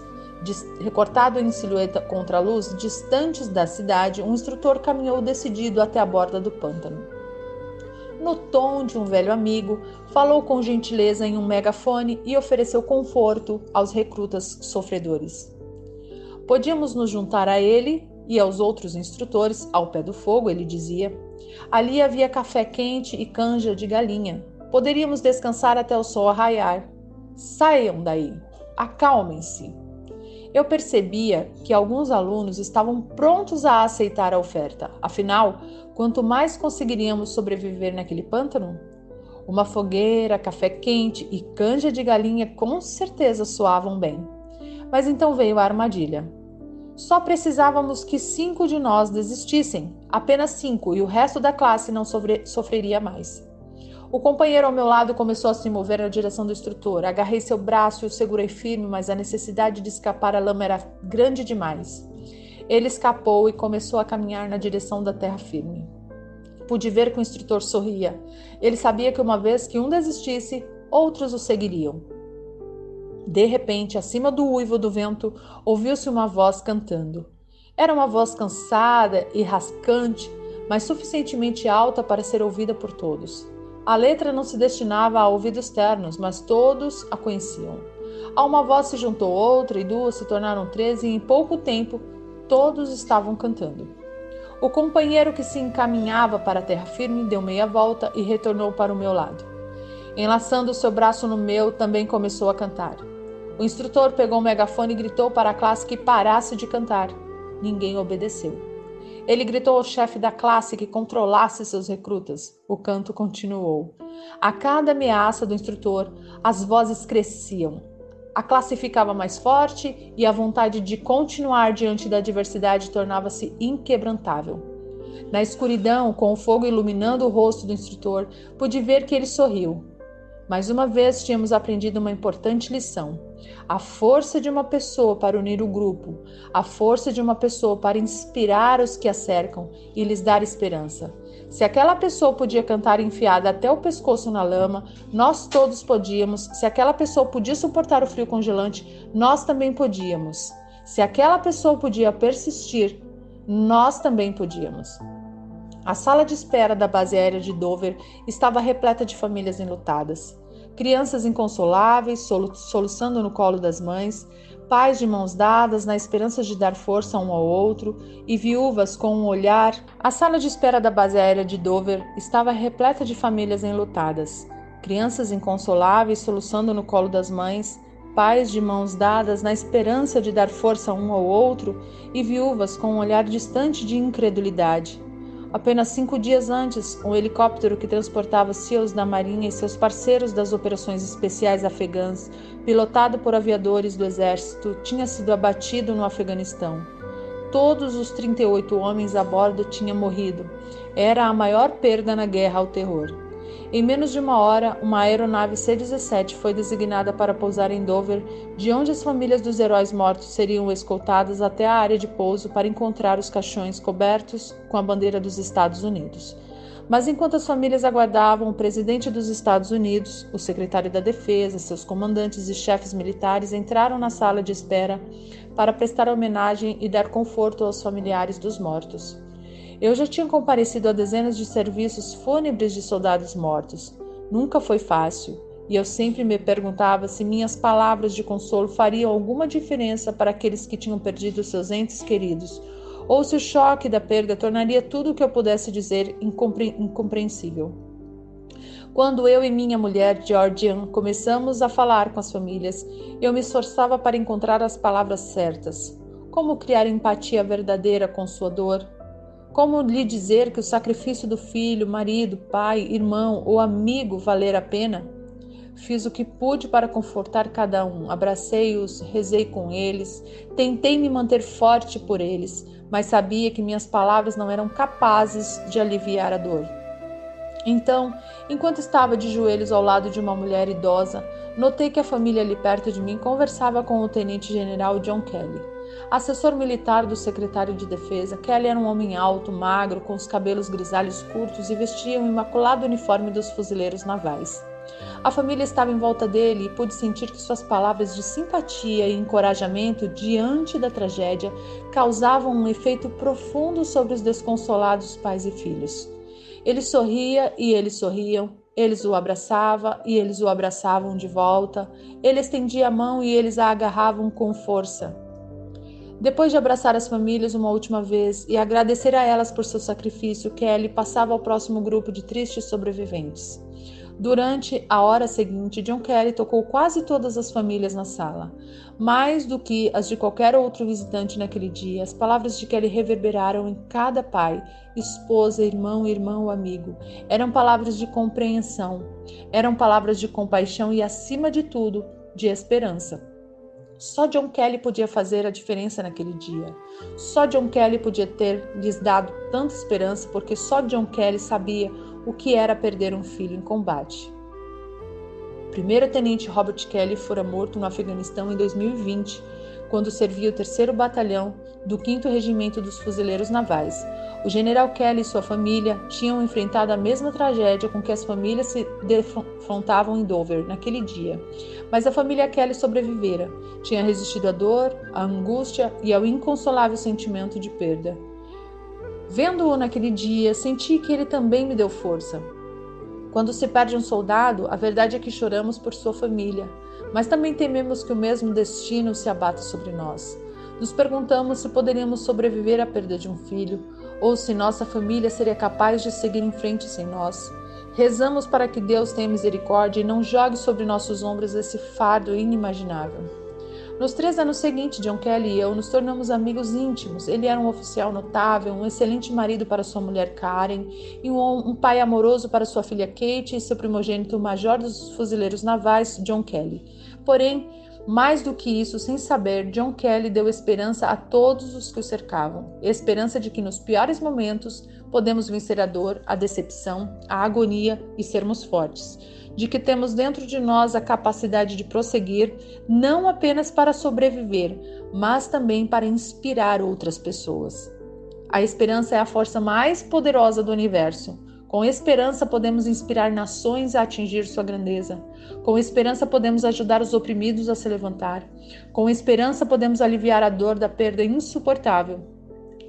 distantes da cidade, um instrutor caminhou decidido até a borda do pântano. No tom de um velho amigo, falou com gentileza em um megafone e ofereceu conforto aos recrutas sofredores. Podíamos nos juntar a ele e aos outros instrutores ao pé do fogo, ele dizia. Ali havia café quente e canja de galinha. Poderíamos descansar até o sol raiar. Saiam daí, acalmem-se. Eu percebia que alguns alunos estavam prontos a aceitar a oferta. Afinal, quanto mais conseguiríamos sobreviver naquele pântano? Uma fogueira, café quente e canja de galinha com certeza soavam bem. Mas então veio a armadilha. Só precisávamos que 5 de nós desistissem, apenas 5, e o resto da classe não sofreria mais. O companheiro ao meu lado começou a se mover na direção do instrutor. Agarrei seu braço e o segurei firme, mas a necessidade de escapar à lama era grande demais. Ele escapou e começou a caminhar na direção da terra firme. Pude ver que o instrutor sorria. Ele sabia que uma vez que um desistisse, outros o seguiriam. De repente, acima do uivo do vento, ouviu-se uma voz cantando. Era uma voz cansada e rascante, mas suficientemente alta para ser ouvida por todos. A letra não se destinava a ouvidos ternos, mas todos a conheciam. A uma voz se juntou outra e 2 se tornaram 3 e em pouco tempo todos estavam cantando. O companheiro que se encaminhava para a terra firme deu meia volta e retornou para o meu lado. Enlaçando seu braço no meu, também começou a cantar. O instrutor pegou o megafone e gritou para a classe que parasse de cantar. Ninguém obedeceu. Ele gritou ao chefe da classe que controlasse seus recrutas. O canto continuou. A cada ameaça do instrutor, as vozes cresciam. A classe ficava mais forte e a vontade de continuar diante da adversidade tornava-se inquebrantável. Na escuridão, com o fogo iluminando o rosto do instrutor, pude ver que ele sorriu. Mais uma vez tínhamos aprendido uma importante lição. A força de uma pessoa para unir o grupo, a força de uma pessoa para inspirar os que a cercam e lhes dar esperança. Se aquela pessoa podia cantar enfiada até o pescoço na lama, nós todos podíamos. Se aquela pessoa podia suportar o frio congelante, nós também podíamos. Se aquela pessoa podia persistir, nós também podíamos. A sala de espera da base aérea de Dover estava repleta de famílias enlutadas. Crianças inconsoláveis, soluçando no colo das mães, pais de mãos dadas na esperança de dar força um ao outro e viúvas com um olhar. A sala de espera da base aérea de Dover estava repleta de famílias enlutadas. Crianças inconsoláveis, soluçando no colo das mães, pais de mãos dadas na esperança de dar força um ao outro e viúvas com um olhar distante de incredulidade. Apenas 5 dias antes, um helicóptero que transportava SEALs da Marinha e seus parceiros das operações especiais afegãs, pilotado por aviadores do exército, tinha sido abatido no Afeganistão. Todos os 38 homens a bordo tinham morrido. Era a maior perda na guerra ao terror. Em menos de uma hora, uma aeronave C-17 foi designada para pousar em Dover, de onde as famílias dos heróis mortos seriam escoltadas até a área de pouso para encontrar os caixões cobertos com a bandeira dos Estados Unidos. Mas enquanto as famílias aguardavam, o presidente dos Estados Unidos, o secretário da Defesa, seus comandantes e chefes militares entraram na sala de espera para prestar homenagem e dar conforto aos familiares dos mortos. Eu já tinha comparecido a dezenas de serviços fúnebres de soldados mortos. Nunca foi fácil, e eu sempre me perguntava se minhas palavras de consolo fariam alguma diferença para aqueles que tinham perdido seus entes queridos, ou se o choque da perda tornaria tudo o que eu pudesse dizer incompreensível. Quando eu e minha mulher, Georgian, começamos a falar com as famílias, eu me esforçava para encontrar as palavras certas. Como criar empatia verdadeira com sua dor? Como lhe dizer que o sacrifício do filho, marido, pai, irmão ou amigo valer a pena? Fiz o que pude para confortar cada um. Abracei-os, rezei com eles, tentei me manter forte por eles, mas sabia que minhas palavras não eram capazes de aliviar a dor. Então, enquanto estava de joelhos ao lado de uma mulher idosa, notei que a família ali perto de mim conversava com o tenente-general John Kelly, assessor militar do secretário de defesa. Kelly era um homem alto, magro, com os cabelos grisalhos curtos e vestia um imaculado uniforme dos fuzileiros navais. A família estava em volta dele e pude sentir que suas palavras de simpatia e encorajamento diante da tragédia causavam um efeito profundo sobre os desconsolados pais e filhos. Ele sorria e eles sorriam, eles o abraçavam e eles o abraçavam de volta, ele estendia a mão e eles a agarravam com força. Depois de abraçar as famílias uma última vez e agradecer a elas por seu sacrifício, Kelly passava ao próximo grupo de tristes sobreviventes. Durante a hora seguinte, John Kelly tocou quase todas as famílias na sala. Mais do que as de qualquer outro visitante naquele dia, as palavras de Kelly reverberaram em cada pai, esposa, irmão, irmão, amigo. Eram palavras de compreensão, eram palavras de compaixão e, acima de tudo, de esperança. Só John Kelly podia fazer a diferença naquele dia. Só John Kelly podia ter lhes dado tanta esperança, porque só John Kelly sabia o que era perder um filho em combate. O primeiro-tenente Robert Kelly fora morto no Afeganistão em 2020, quando servia o 3º Batalhão do 5º Regimento dos Fuzileiros Navais. O general Kelly e sua família tinham enfrentado a mesma tragédia com que as famílias se defrontavam em Dover naquele dia. Mas a família Kelly sobrevivera. Tinha resistido à dor, à angústia e ao inconsolável sentimento de perda. Vendo-o naquele dia, senti que ele também me deu força. Quando se perde um soldado, a verdade é que choramos por sua família, mas também tememos que o mesmo destino se abata sobre nós. Nos perguntamos se poderíamos sobreviver à perda de um filho, ou se nossa família seria capaz de seguir em frente sem nós. Rezamos para que Deus tenha misericórdia e não jogue sobre nossos ombros esse fardo inimaginável. Nos 3 anos seguintes, John Kelly e eu nos tornamos amigos íntimos. Ele era um oficial notável, um excelente marido para sua mulher Karen, e um pai amoroso para sua filha Kate e seu primogênito, o major dos fuzileiros navais, John Kelly. Porém, mais do que isso, sem saber, John Kelly deu esperança a todos os que o cercavam. Esperança de que nos piores momentos podemos vencer a dor, a decepção, a agonia e sermos fortes. De que temos dentro de nós a capacidade de prosseguir, não apenas para sobreviver, mas também para inspirar outras pessoas. A esperança é a força mais poderosa do universo. Com esperança podemos inspirar nações a atingir sua grandeza. Com esperança podemos ajudar os oprimidos a se levantar. Com esperança podemos aliviar a dor da perda insuportável.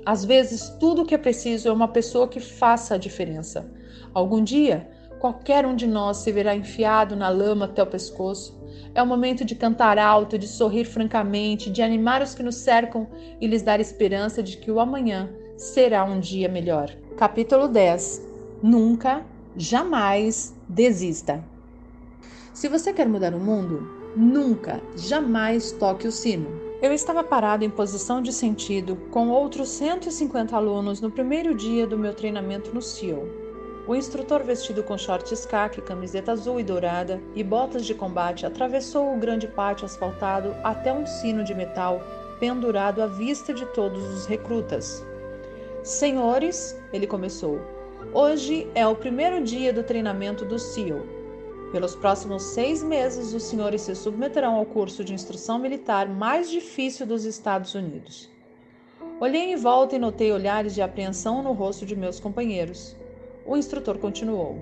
Às vezes, tudo o que é preciso é uma pessoa que faça a diferença. Algum dia, qualquer um de nós se verá enfiado na lama até o pescoço. É o momento de cantar alto, de sorrir francamente, de animar os que nos cercam e lhes dar esperança de que o amanhã será um dia melhor. Capítulo 10. Nunca, jamais desista. Se você quer mudar o mundo, nunca, jamais toque o sino. Eu estava parado em posição de sentido com outros 150 alunos no primeiro dia do meu treinamento no SEAL. O instrutor, vestido com shorts caqui, camiseta azul e dourada e botas de combate, atravessou o grande pátio asfaltado até um sino de metal pendurado à vista de todos os recrutas. Senhores, ele começou, hoje é o primeiro dia do treinamento do SEAL. Pelos próximos 6 meses, os senhores se submeterão ao curso de instrução militar mais difícil dos Estados Unidos. Olhei em volta e notei olhares de apreensão no rosto de meus companheiros. O instrutor continuou.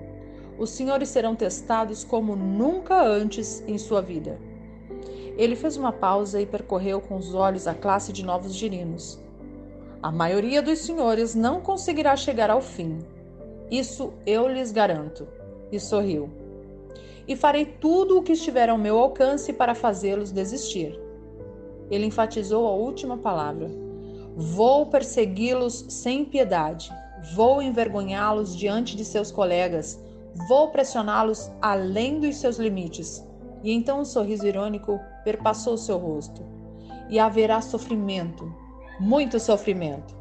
Os senhores serão testados como nunca antes em sua vida. Ele fez uma pausa e percorreu com os olhos a classe de novos girinos. A maioria dos senhores não conseguirá chegar ao fim. Isso eu lhes garanto. E sorriu. E farei tudo o que estiver ao meu alcance para fazê-los desistir. Ele enfatizou a última palavra. Vou persegui-los sem piedade. Vou envergonhá-los diante de seus colegas. Vou pressioná-los além dos seus limites. E então um sorriso irônico perpassou seu rosto. E haverá sofrimento, muito sofrimento.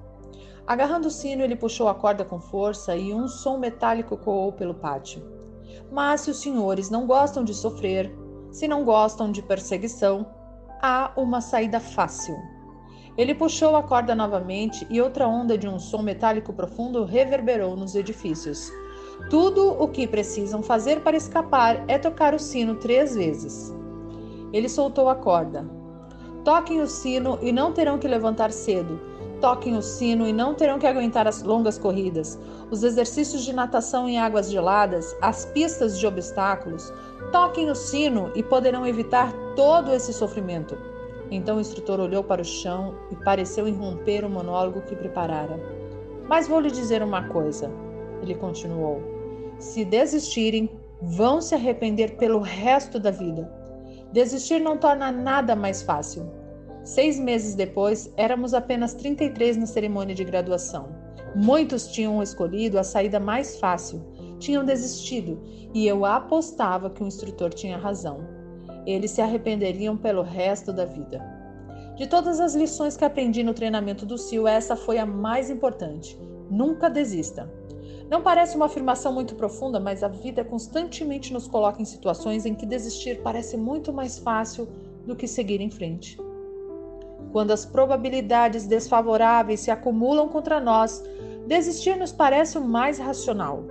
Agarrando o sino, ele puxou a corda com força e um som metálico ecoou pelo pátio. Mas se os senhores não gostam de sofrer, se não gostam de perseguição, há uma saída fácil. Ele puxou a corda novamente e outra onda de um som metálico profundo reverberou nos edifícios. Tudo o que precisam fazer para escapar é tocar o sino 3 vezes. Ele soltou a corda. Toquem o sino e não terão que levantar cedo. Toquem o sino e não terão que aguentar as longas corridas, os exercícios de natação em águas geladas, as pistas de obstáculos. Toquem o sino e poderão evitar todo esse sofrimento. Então o instrutor olhou para o chão e pareceu interromper o monólogo que preparara. Mas vou lhe dizer uma coisa, ele continuou. Se desistirem, vão se arrepender pelo resto da vida. Desistir não torna nada mais fácil. 6 meses depois, éramos apenas 33 na cerimônia de graduação. Muitos tinham escolhido a saída mais fácil, tinham desistido, e eu apostava que o instrutor tinha razão. Eles se arrependeriam pelo resto da vida. De todas as lições que aprendi no treinamento do SEAL, essa foi a mais importante. Nunca desista. Não parece uma afirmação muito profunda, mas a vida constantemente nos coloca em situações em que desistir parece muito mais fácil do que seguir em frente. Quando as probabilidades desfavoráveis se acumulam contra nós, desistir nos parece o mais racional.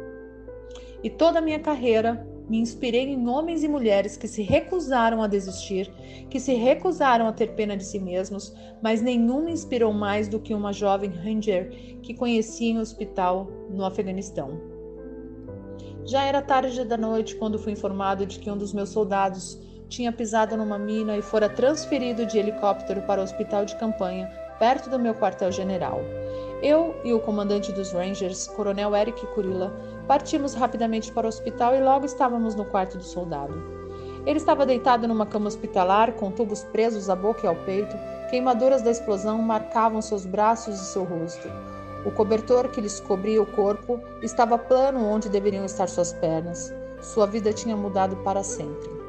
E toda a minha carreira me inspirei em homens e mulheres que se recusaram a desistir, que se recusaram a ter pena de si mesmos, mas nenhum me inspirou mais do que uma jovem Ranger que conheci em um hospital no Afeganistão. Já era tarde da noite quando fui informado de que um dos meus soldados tinha pisado numa mina e fora transferido de helicóptero para o hospital de campanha, perto do meu quartel-general. Eu e o comandante dos Rangers, Coronel Eric Kurila, partimos rapidamente para o hospital e logo estávamos no quarto do soldado. Ele estava deitado numa cama hospitalar, com tubos presos à boca e ao peito, queimaduras da explosão marcavam seus braços e seu rosto. O cobertor que lhes cobria o corpo estava plano onde deveriam estar suas pernas. Sua vida tinha mudado para sempre.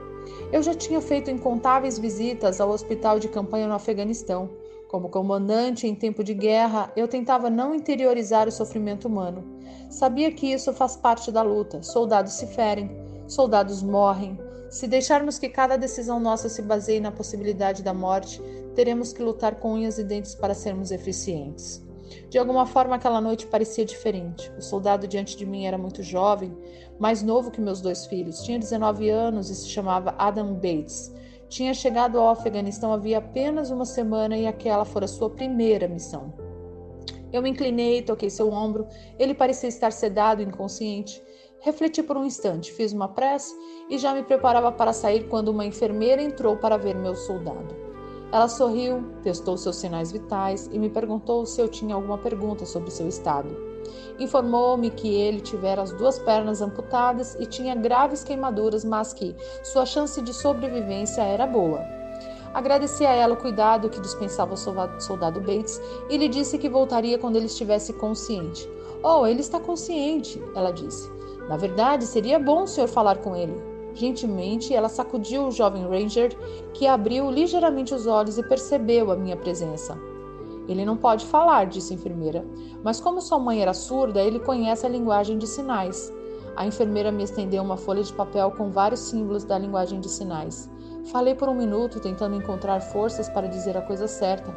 Eu já tinha feito incontáveis visitas ao hospital de campanha no Afeganistão. Como comandante em tempo de guerra, eu tentava não interiorizar o sofrimento humano. Sabia que isso faz parte da luta. Soldados se ferem, soldados morrem. Se deixarmos que cada decisão nossa se baseie na possibilidade da morte, teremos que lutar com unhas e dentes para sermos eficientes. De alguma forma, aquela noite parecia diferente. O soldado diante de mim era muito jovem, mais novo que meus 2 filhos. Tinha 19 anos e se chamava Adam Bates. Tinha chegado ao Afeganistão havia apenas uma semana e aquela fora sua primeira missão. Eu me inclinei, toquei seu ombro. Ele parecia estar sedado e inconsciente. Refleti por um instante, fiz uma prece e já me preparava para sair quando uma enfermeira entrou para ver meu soldado. Ela sorriu, testou seus sinais vitais e me perguntou se eu tinha alguma pergunta sobre seu estado. Informou-me que ele tivera as 2 pernas amputadas e tinha graves queimaduras, mas que sua chance de sobrevivência era boa. Agradeci a ela o cuidado que dispensava o soldado Bates e lhe disse que voltaria quando ele estivesse consciente. Oh, ele está consciente, ela disse. Na verdade, seria bom o senhor falar com ele. Gentilmente, ela sacudiu o jovem Ranger, que abriu ligeiramente os olhos e percebeu a minha presença. Ele não pode falar, disse a enfermeira, mas como sua mãe era surda, ele conhece a linguagem de sinais. A enfermeira me estendeu uma folha de papel com vários símbolos da linguagem de sinais. Falei por um minuto, tentando encontrar forças para dizer a coisa certa.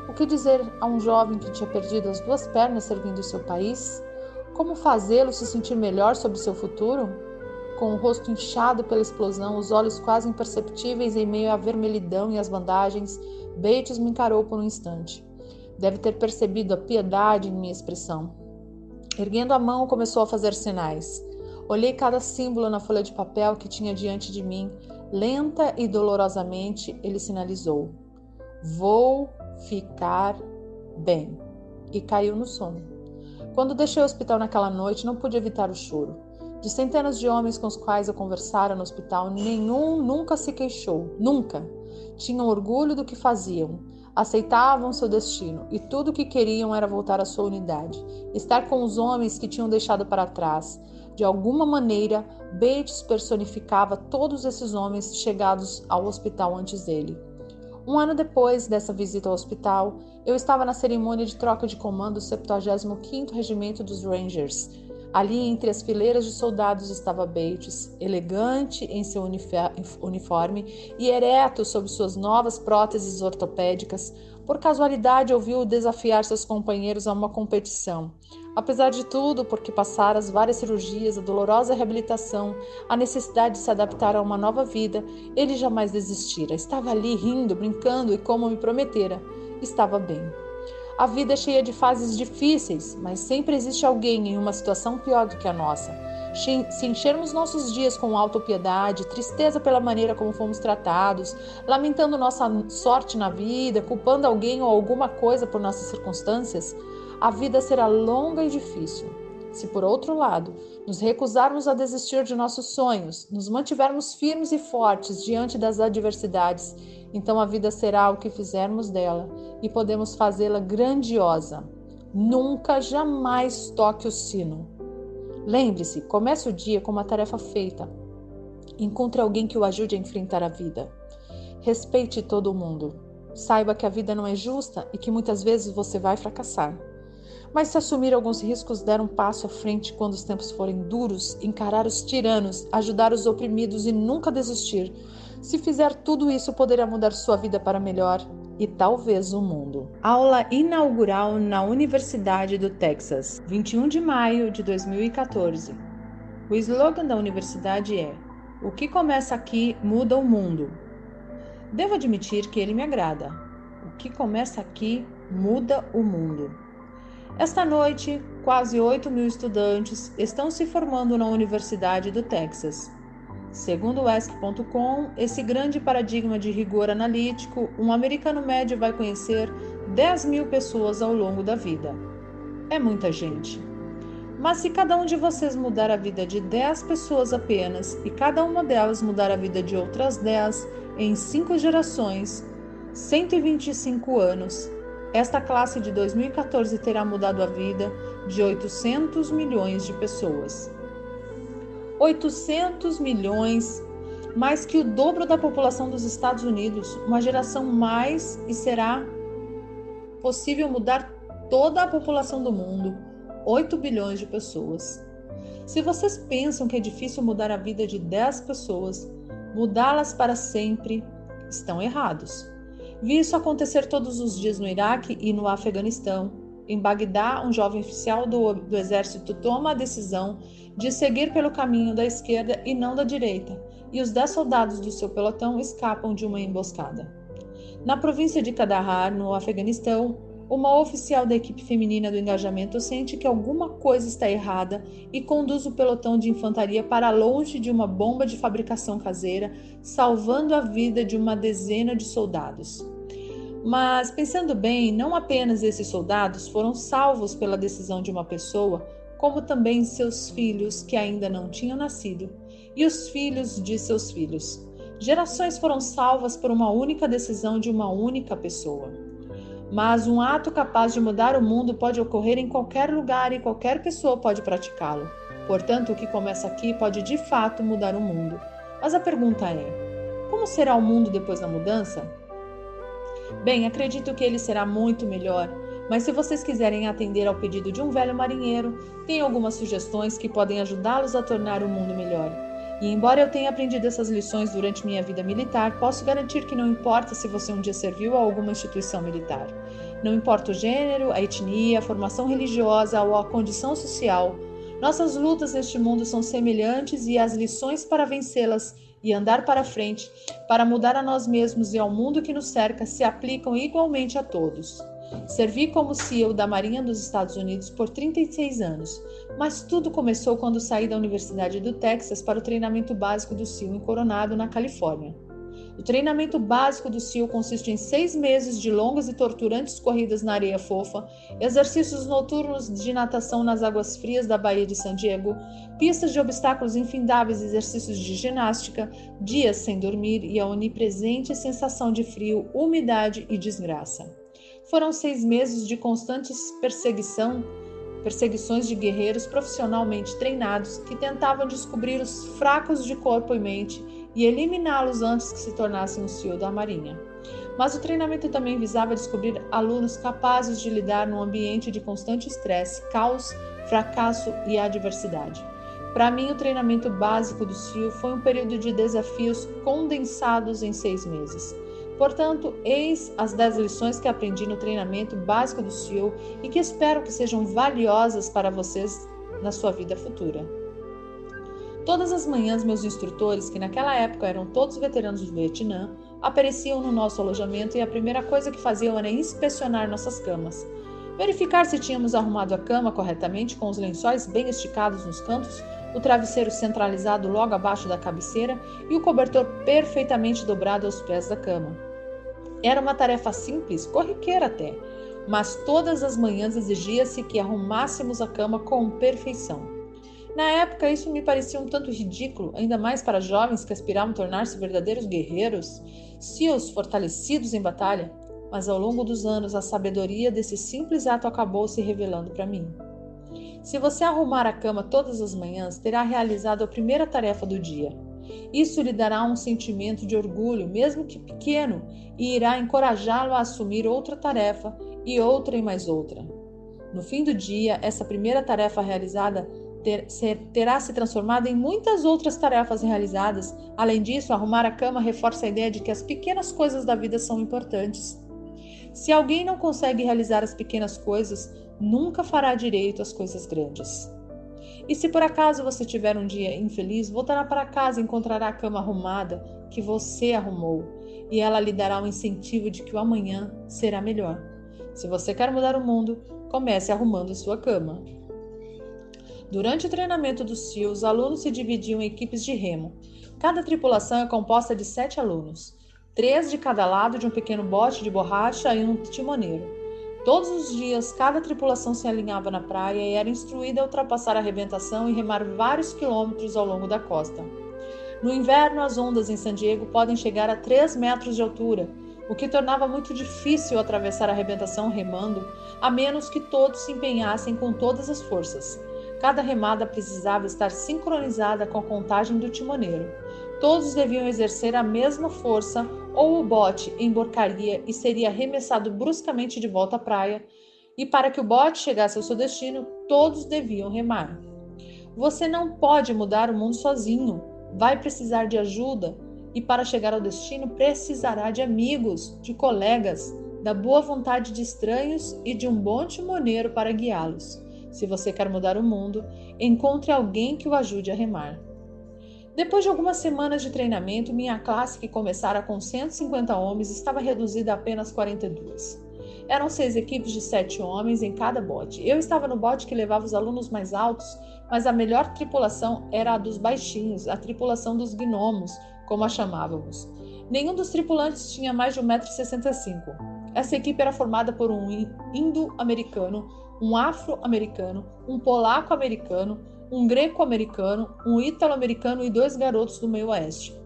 O que dizer a um jovem que tinha perdido as 2 pernas servindo seu país? Como fazê-lo se sentir melhor sobre seu futuro? Com o rosto inchado pela explosão, os olhos quase imperceptíveis em meio à vermelhidão e às bandagens, Bates me encarou por um instante. Deve ter percebido a piedade em minha expressão. Erguendo a mão, começou a fazer sinais. Olhei cada símbolo na folha de papel que tinha diante de mim. Lenta e dolorosamente, ele sinalizou. Vou ficar bem. E caiu no sono. Quando deixei o hospital naquela noite, não pude evitar o choro. De centenas de homens com os quais eu conversara no hospital, nenhum nunca se queixou. Nunca. Tinham orgulho do que faziam. Aceitavam seu destino e tudo o que queriam era voltar à sua unidade, estar com os homens que tinham deixado para trás. De alguma maneira, Bates personificava todos esses homens chegados ao hospital antes dele. 1 ano depois dessa visita ao hospital, eu estava na cerimônia de troca de comando do 75º Regimento dos Rangers. Ali, entre as fileiras de soldados, estava Bates, elegante em seu uniforme e ereto sob suas novas próteses ortopédicas. Por casualidade, ouviu desafiar seus companheiros a uma competição. Apesar de tudo, porque passara as várias cirurgias, a dolorosa reabilitação, a necessidade de se adaptar a uma nova vida, ele jamais desistira. Estava ali rindo, brincando e, como me prometera, estava bem. A vida é cheia de fases difíceis, mas sempre existe alguém em uma situação pior do que a nossa. Se enchermos nossos dias com autopiedade, tristeza pela maneira como fomos tratados, lamentando nossa sorte na vida, culpando alguém ou alguma coisa por nossas circunstâncias, a vida será longa e difícil. Se, por outro lado, nos recusarmos a desistir de nossos sonhos, nos mantivermos firmes e fortes diante das adversidades, então a vida será o que fizermos dela e podemos fazê-la grandiosa. Nunca, jamais toque o sino. Lembre-se, comece o dia com uma tarefa feita. Encontre alguém que o ajude a enfrentar a vida. Respeite todo mundo. Saiba que a vida não é justa e que muitas vezes você vai fracassar. Mas se assumir alguns riscos, der um passo à frente quando os tempos forem duros, encarar os tiranos, ajudar os oprimidos e nunca desistir, se fizer tudo isso, poderá mudar sua vida para melhor e talvez o mundo. Aula inaugural na Universidade do Texas, 21 de maio de 2014. O slogan da universidade é: "O que começa aqui muda o mundo". Devo admitir que ele me agrada. O que começa aqui muda o mundo. Esta noite, quase 8.000 estudantes estão se formando na Universidade do Texas. Segundo o ESC.com, esse grande paradigma de rigor analítico, um americano médio vai conhecer 10.000 pessoas ao longo da vida. É muita gente. Mas se cada um de vocês mudar a vida de 10 pessoas apenas e cada uma delas mudar a vida de outras 10 em 5 gerações, 125 anos, esta classe de 2014 terá mudado a vida de 800 milhões de pessoas. 800 milhões, mais que o dobro da população dos Estados Unidos, uma geração mais, e será possível mudar toda a população do mundo, 8 bilhões de pessoas. Se vocês pensam que é difícil mudar a vida de 10 pessoas, mudá-las para sempre, estão errados. Vi isso acontecer todos os dias no Iraque e no Afeganistão. Em Bagdá, um jovem oficial do exército toma a decisão de seguir pelo caminho da esquerda e não da direita, e os 10 soldados do seu pelotão escapam de uma emboscada. Na província de Kandahar, no Afeganistão, uma oficial da equipe feminina do engajamento sente que alguma coisa está errada e conduz o pelotão de infantaria para longe de uma bomba de fabricação caseira, salvando a vida de uma dezena de soldados. Mas, pensando bem, não apenas esses soldados foram salvos pela decisão de uma pessoa, como também seus filhos que ainda não tinham nascido, e os filhos de seus filhos. Gerações foram salvas por uma única decisão de uma única pessoa. Mas um ato capaz de mudar o mundo pode ocorrer em qualquer lugar e qualquer pessoa pode praticá-lo. Portanto, o que começa aqui pode de fato mudar o mundo. Mas a pergunta é: como será o mundo depois da mudança? Bem, acredito que ele será muito melhor, mas se vocês quiserem atender ao pedido de um velho marinheiro, tem algumas sugestões que podem ajudá-los a tornar o mundo melhor. E embora eu tenha aprendido essas lições durante minha vida militar, posso garantir que não importa se você um dia serviu a alguma instituição militar. Não importa o gênero, a etnia, a formação religiosa ou a condição social, nossas lutas neste mundo são semelhantes e as lições para vencê-las e andar para frente, para mudar a nós mesmos e ao mundo que nos cerca, se aplicam igualmente a todos. Servi como CEO da Marinha dos Estados Unidos por 36 anos, mas tudo começou quando saí da Universidade do Texas para o treinamento básico do SEAL em Coronado, na Califórnia. O treinamento básico do SEAL consiste em 6 meses de longas e torturantes corridas na areia fofa, exercícios noturnos de natação nas águas frias da Baía de San Diego, pistas de obstáculos infindáveis, exercícios de ginástica, dias sem dormir e a onipresente sensação de frio, umidade e desgraça. Foram 6 meses de constantes perseguições de guerreiros profissionalmente treinados que tentavam descobrir os fracos de corpo e mente e eliminá-los antes que se tornassem um CEO da Marinha. Mas o treinamento também visava descobrir alunos capazes de lidar num ambiente de constante estresse, caos fracasso e adversidade. Para mim, o treinamento básico do SEAL foi um período de desafios condensados em 6 meses. Portanto, eis as 10 lições que aprendi no treinamento básico do SEAL e que espero que sejam valiosas para vocês na sua vida futura. Todas as manhãs, meus instrutores, que naquela época eram todos veteranos do Vietnã, apareciam no nosso alojamento e a primeira coisa que faziam era inspecionar nossas camas. Verificar se tínhamos arrumado a cama corretamente, com os lençóis bem esticados nos cantos, o travesseiro centralizado logo abaixo da cabeceira e o cobertor perfeitamente dobrado aos pés da cama. Era uma tarefa simples, corriqueira até, mas todas as manhãs exigia-se que arrumássemos a cama com perfeição. Na época, isso me parecia um tanto ridículo, ainda mais para jovens que aspiravam a tornar-se verdadeiros guerreiros, SEALs fortalecidos em batalha, mas ao longo dos anos a sabedoria desse simples ato acabou se revelando para mim. Se você arrumar a cama todas as manhãs, terá realizado a primeira tarefa do dia. Isso lhe dará um sentimento de orgulho, mesmo que pequeno, e irá encorajá-lo a assumir outra tarefa e outra e mais outra. No fim do dia, essa primeira tarefa realizada terá se transformado em muitas outras tarefas realizadas. Além disso, arrumar a cama reforça a ideia de que as pequenas coisas da vida são importantes. Se alguém não consegue realizar as pequenas coisas, nunca fará direito às coisas grandes. E se por acaso você tiver um dia infeliz, voltará para casa e encontrará a cama arrumada que você arrumou, e ela lhe dará um incentivo de que o amanhã será melhor. Se você quer mudar o mundo, comece arrumando sua cama. Durante o treinamento do SEAL, os alunos se dividiam em equipes de remo. Cada tripulação é composta de 7 alunos, 3 de cada lado de um pequeno bote de borracha e um timoneiro. Todos os dias, cada tripulação se alinhava na praia e era instruída a ultrapassar a arrebentação e remar vários quilômetros ao longo da costa. No inverno, as ondas em San Diego podem chegar a 3 metros de altura, o que tornava muito difícil atravessar a arrebentação remando, a menos que todos se empenhassem com todas as forças. Cada remada precisava estar sincronizada com a contagem do timoneiro. Todos deviam exercer a mesma força ou o bote emborcaria e seria arremessado bruscamente de volta à praia, e para que o bote chegasse ao seu destino, todos deviam remar. Você não pode mudar o mundo sozinho, vai precisar de ajuda, e para chegar ao destino precisará de amigos, de colegas, da boa vontade de estranhos e de um bom timoneiro para guiá-los. Se você quer mudar o mundo, encontre alguém que o ajude a remar. Depois de algumas semanas de treinamento, minha classe, que começara com 150 homens, estava reduzida a apenas 42. Eram 6 equipes de 7 homens em cada bote. Eu estava no bote que levava os alunos mais altos, mas a melhor tripulação era a dos baixinhos, a tripulação dos gnomos, como a chamávamos. Nenhum dos tripulantes tinha mais de 1,65 m. Essa equipe era formada por um indo-americano, um afro-americano, um polaco-americano, um greco-americano, um ítalo-americano e 2 garotos do meio oeste.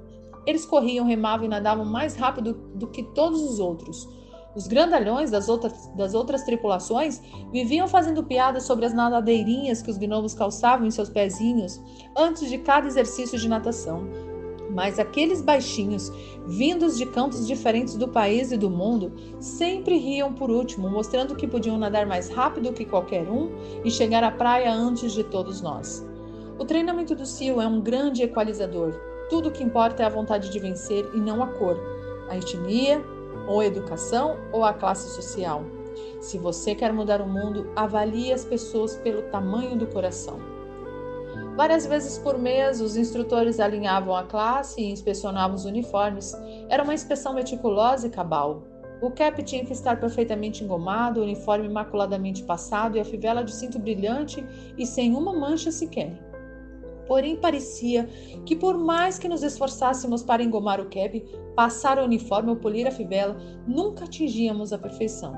Eles corriam, remavam e nadavam mais rápido do que todos os outros. Os grandalhões das outras tripulações viviam fazendo piadas sobre as nadadeirinhas que os gnomos calçavam em seus pezinhos antes de cada exercício de natação. Mas aqueles baixinhos, vindos de cantos diferentes do país e do mundo, sempre riam por último, mostrando que podiam nadar mais rápido que qualquer um e chegar à praia antes de todos nós. O treinamento do SEAL é um grande equalizador. Tudo o que importa é a vontade de vencer e não a cor, a etnia, ou a educação, ou a classe social. Se você quer mudar o mundo, avalie as pessoas pelo tamanho do coração. Várias vezes por mês, os instrutores alinhavam a classe e inspecionavam os uniformes. Era uma inspeção meticulosa e cabal. O cap tinha que estar perfeitamente engomado, o uniforme imaculadamente passado e a fivela de cinto brilhante e sem uma mancha sequer. Porém, parecia que por mais que nos esforçássemos para engomar o cap, passar o uniforme ou polir a fivela, nunca atingíamos a perfeição.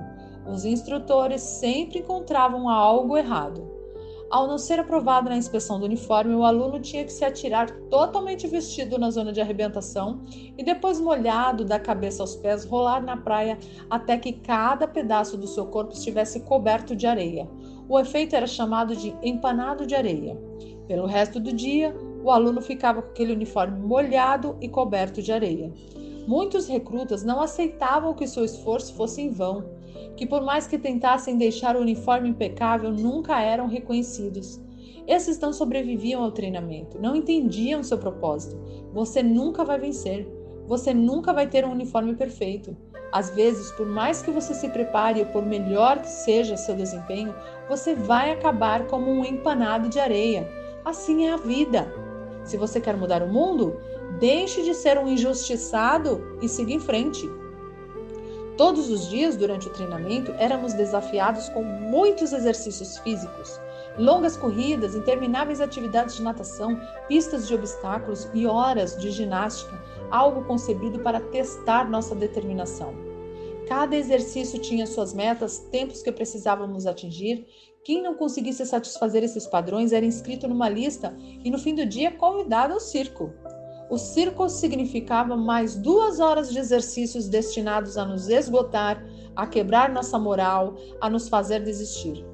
Os instrutores sempre encontravam algo errado. Ao não ser aprovado na inspeção do uniforme, o aluno tinha que se atirar totalmente vestido na zona de arrebentação e depois, molhado da cabeça aos pés, rolar na praia até que cada pedaço do seu corpo estivesse coberto de areia. O efeito era chamado de empanado de areia. Pelo resto do dia, o aluno ficava com aquele uniforme molhado e coberto de areia. Muitos recrutas não aceitavam que seu esforço fosse em vão. que por mais que tentassem deixar o uniforme impecável, nunca eram reconhecidos. Esses não sobreviviam ao treinamento, não entendiam seu propósito. Você nunca vai vencer. Você nunca vai ter um uniforme perfeito. Às vezes, por mais que você se prepare, ou por melhor que seja seu desempenho, você vai acabar como um empanado de areia. Assim é a vida. Se você quer mudar o mundo, deixe de ser um injustiçado e siga em frente. Todos os dias, durante o treinamento, éramos desafiados com muitos exercícios físicos, longas corridas, intermináveis atividades de natação, pistas de obstáculos e horas de ginástica, algo concebido para testar nossa determinação. Cada exercício tinha suas metas, tempos que precisávamos atingir. Quem não conseguisse satisfazer esses padrões era inscrito numa lista e no fim do dia convidado ao circo. O circo significava mais 2 horas de exercícios destinados a nos esgotar, a quebrar nossa moral, a nos fazer desistir.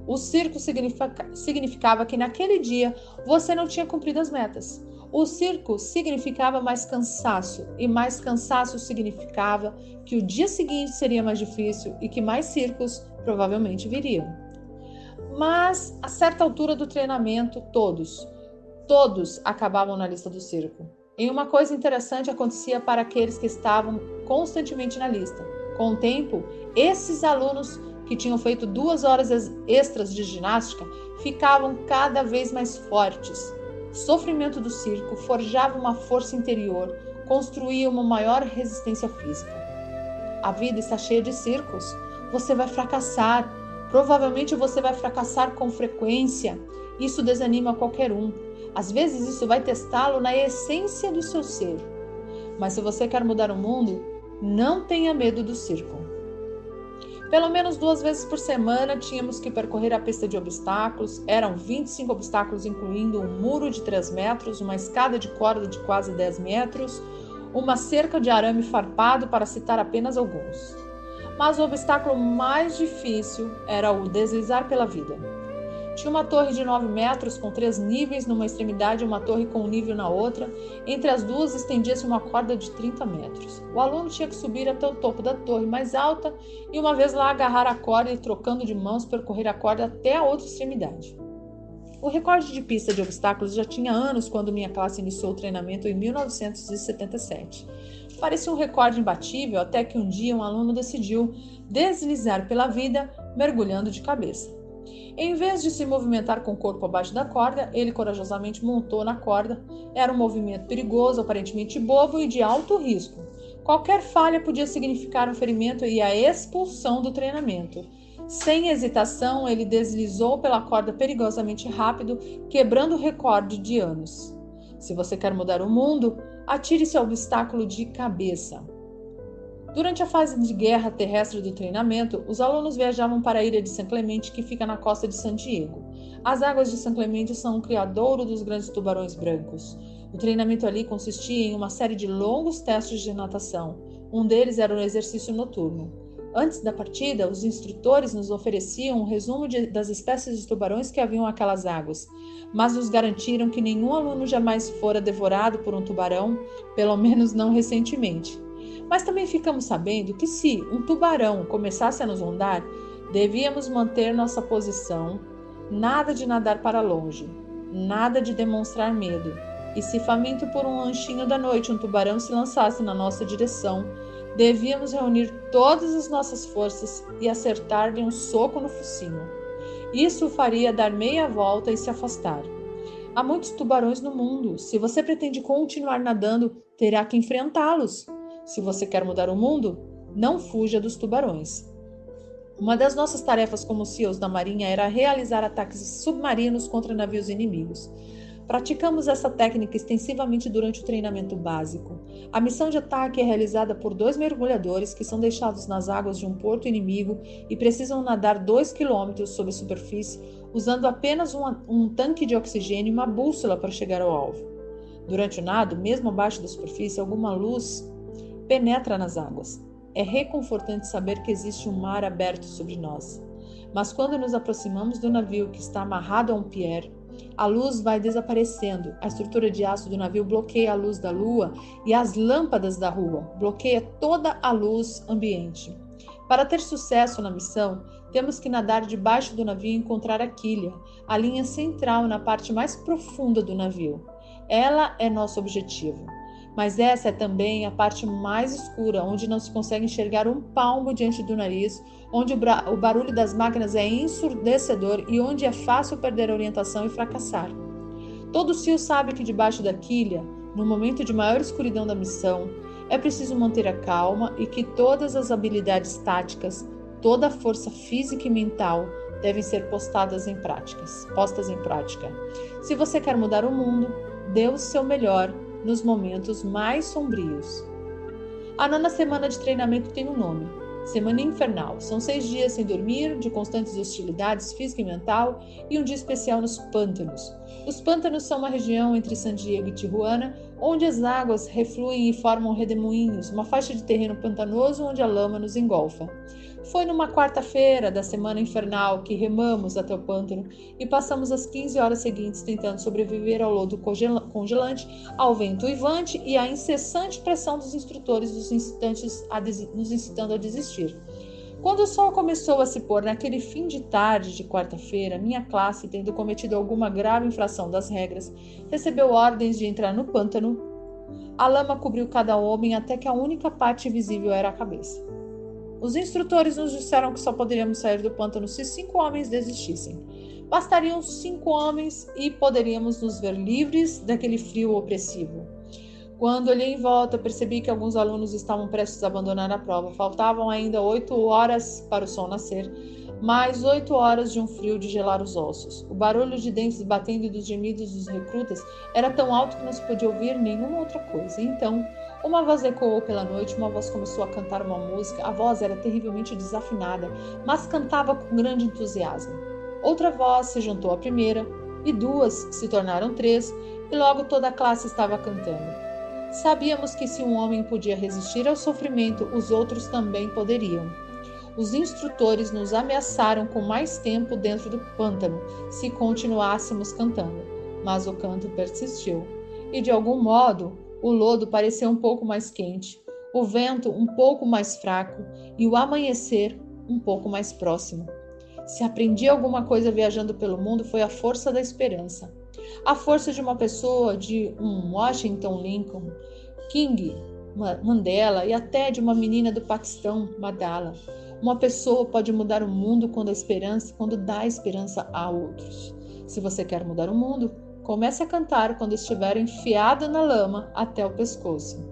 O circo significava que naquele dia você não tinha cumprido as metas. O circo significava mais cansaço, e mais cansaço significava que o dia seguinte seria mais difícil e que mais circos provavelmente viriam. Mas, a certa altura do treinamento, todos acabavam na lista do circo. E uma coisa interessante acontecia para aqueles que estavam constantemente na lista. Com o tempo, esses alunos que tinham feito 2 horas extras de ginástica ficavam cada vez mais fortes. O sofrimento do circo forjava uma força interior, construía uma maior resistência física. A vida está cheia de circos. Você vai fracassar. Provavelmente você vai fracassar com frequência. Isso desanima qualquer um. Às vezes isso vai testá-lo na essência do seu ser. Mas se você quer mudar o mundo, não tenha medo do circo. Pelo menos 2 vezes por semana tínhamos que percorrer a pista de obstáculos. Eram 25 obstáculos, incluindo um muro de 3 metros, uma escada de corda de quase 10 metros, uma cerca de arame farpado, para citar apenas alguns. Mas o obstáculo mais difícil era o deslizar pela vida. Tinha uma torre de 9 metros com 3 níveis numa extremidade e uma torre com um nível na outra. Entre as duas estendia-se uma corda de 30 metros. O aluno tinha que subir até o topo da torre mais alta e, uma vez lá, agarrar a corda e, trocando de mãos, percorrer a corda até a outra extremidade. O recorde de pista de obstáculos já tinha anos quando minha classe iniciou o treinamento em 1977. Parecia um recorde imbatível até que um dia um aluno decidiu deslizar pela vida mergulhando de cabeça. Em vez de se movimentar com o corpo abaixo da corda, ele corajosamente montou na corda. Era um movimento perigoso, aparentemente bobo e de alto risco. Qualquer falha podia significar um ferimento e a expulsão do treinamento. Sem hesitação, ele deslizou pela corda perigosamente rápido, quebrando o recorde de anos. Se você quer mudar o mundo, atire-se ao obstáculo de cabeça. Durante a fase de guerra terrestre do treinamento, os alunos viajavam para a ilha de San Clemente, que fica na costa de San Diego. As águas de San Clemente são um criadouro dos grandes tubarões brancos. O treinamento ali consistia em uma série de longos testes de natação. Um deles era um exercício noturno. Antes da partida, os instrutores nos ofereciam um resumo das espécies de tubarões que haviam naquelas águas, mas nos garantiram que nenhum aluno jamais fora devorado por um tubarão, pelo menos não recentemente. Mas também ficamos sabendo que se um tubarão começasse a nos rondar, devíamos manter nossa posição, nada de nadar para longe, nada de demonstrar medo. E se faminto por um lanchinho da noite um tubarão se lançasse na nossa direção, devíamos reunir todas as nossas forças e acertar-lhe um soco no focinho. Isso o faria dar meia volta e se afastar. Há muitos tubarões no mundo. Se você pretende continuar nadando, terá que enfrentá-los. Se você quer mudar o mundo, não fuja dos tubarões. Uma das nossas tarefas como SEALs da Marinha era realizar ataques submarinos contra navios inimigos. Praticamos essa técnica extensivamente durante o treinamento básico. A missão de ataque é realizada por 2 mergulhadores que são deixados nas águas de um porto inimigo e precisam nadar 2 quilômetros sob a superfície, usando apenas um tanque de oxigênio e uma bússola para chegar ao alvo. Durante o nado, mesmo abaixo da superfície, alguma luz penetra nas águas. É reconfortante saber que existe um mar aberto sobre nós. Mas quando nos aproximamos do navio que está amarrado a um pier, a luz vai desaparecendo. A estrutura de aço do navio bloqueia a luz da lua e as lâmpadas da rua, bloqueia toda a luz ambiente. Para ter sucesso na missão, temos que nadar debaixo do navio e encontrar a quilha, a linha central na parte mais profunda do navio. Ela é nosso objetivo. Mas essa é também a parte mais escura, onde não se consegue enxergar um palmo diante do nariz, onde o barulho das máquinas é ensurdecedor e onde é fácil perder a orientação e fracassar. Todo SEAL sabe que debaixo da quilha, no momento de maior escuridão da missão, é preciso manter a calma e que todas as habilidades táticas, toda a força física e mental devem ser postas em prática. Se você quer mudar o mundo, dê o seu melhor nos momentos mais sombrios. A 9ª semana de treinamento tem um nome: Semana Infernal. São 6 dias sem dormir, de constantes hostilidades física e mental, e um dia especial nos pântanos. Os pântanos são uma região entre San Diego e Tijuana, onde as águas refluem e formam redemoinhos, uma faixa de terreno pantanoso onde a lama nos engolfa. Foi numa quarta-feira da Semana Infernal que remamos até o pântano e passamos as 15 horas seguintes tentando sobreviver ao lodo congelante, ao vento uivante e à incessante pressão dos instrutores nos incitando a desistir. Quando o sol começou a se pôr naquele fim de tarde de quarta-feira, minha classe, tendo cometido alguma grave infração das regras, recebeu ordens de entrar no pântano. A lama cobriu cada homem até que a única parte visível era a cabeça. Os instrutores nos disseram que só poderíamos sair do pântano se 5 homens desistissem. Bastariam 5 homens e poderíamos nos ver livres daquele frio opressivo. Quando olhei em volta, percebi que alguns alunos estavam prestes a abandonar a prova. Faltavam ainda 8 horas para o sol nascer, mais 8 horas de um frio de gelar os ossos. O barulho de dentes batendo e dos gemidos dos recrutas era tão alto que não se podia ouvir nenhuma outra coisa. E então, uma voz ecoou pela noite, uma voz começou a cantar uma música. A voz era terrivelmente desafinada, mas cantava com grande entusiasmo. Outra voz se juntou à primeira, e 2 se tornaram 3, e logo toda a classe estava cantando. Sabíamos que se um homem podia resistir ao sofrimento, os outros também poderiam. Os instrutores nos ameaçaram com mais tempo dentro do pântano se continuássemos cantando, mas o canto persistiu. E de algum modo, o lodo pareceu um pouco mais quente, o vento um pouco mais fraco e o amanhecer um pouco mais próximo. Se aprendi alguma coisa viajando pelo mundo foi a força da esperança. A força de uma pessoa, de um Washington Lincoln, King, Mandela e até de uma menina do Paquistão, Malala. Uma pessoa pode mudar o mundo quando dá esperança a outros. Se você quer mudar o mundo, comece a cantar quando estiver enfiado na lama até o pescoço.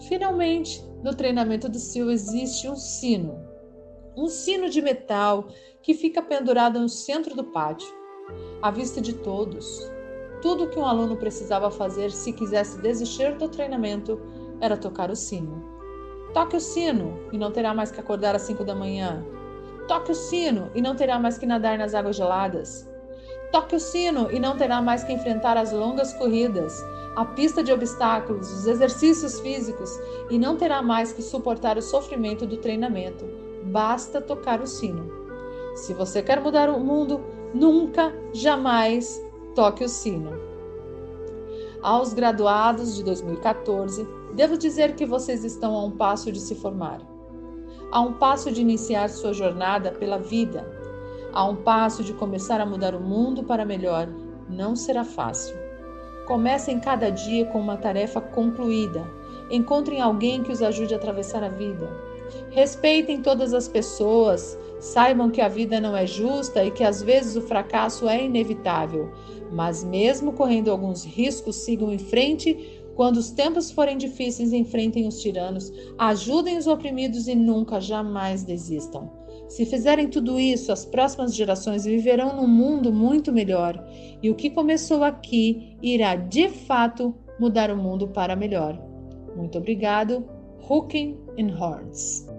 Finalmente, no treinamento do SEAL existe um sino de metal que fica pendurado no centro do pátio, à vista de todos. Tudo o que um aluno precisava fazer se quisesse desistir do treinamento era tocar o sino. Toque o sino e não terá mais que acordar às 5 da manhã. Toque o sino e não terá mais que nadar nas águas geladas. Toque o sino e não terá mais que enfrentar as longas corridas, a pista de obstáculos, os exercícios físicos e não terá mais que suportar o sofrimento do treinamento. Basta tocar o sino. Se você quer mudar o mundo, nunca, jamais toque o sino. Aos graduados de 2014, devo dizer que vocês estão a um passo de se formar. A um passo de iniciar sua jornada pela vida. A um passo de começar a mudar o mundo para melhor. Não será fácil. Comecem cada dia com uma tarefa concluída. Encontrem alguém que os ajude a atravessar a vida. Respeitem todas as pessoas. Saibam que a vida não é justa e que às vezes o fracasso é inevitável. Mas mesmo correndo alguns riscos, sigam em frente. Quando os tempos forem difíceis, enfrentem os tiranos, ajudem os oprimidos e nunca, jamais desistam. Se fizerem tudo isso, as próximas gerações viverão num mundo muito melhor. E o que começou aqui irá, de fato, mudar o mundo para melhor. Muito obrigado. Hooking in Horns.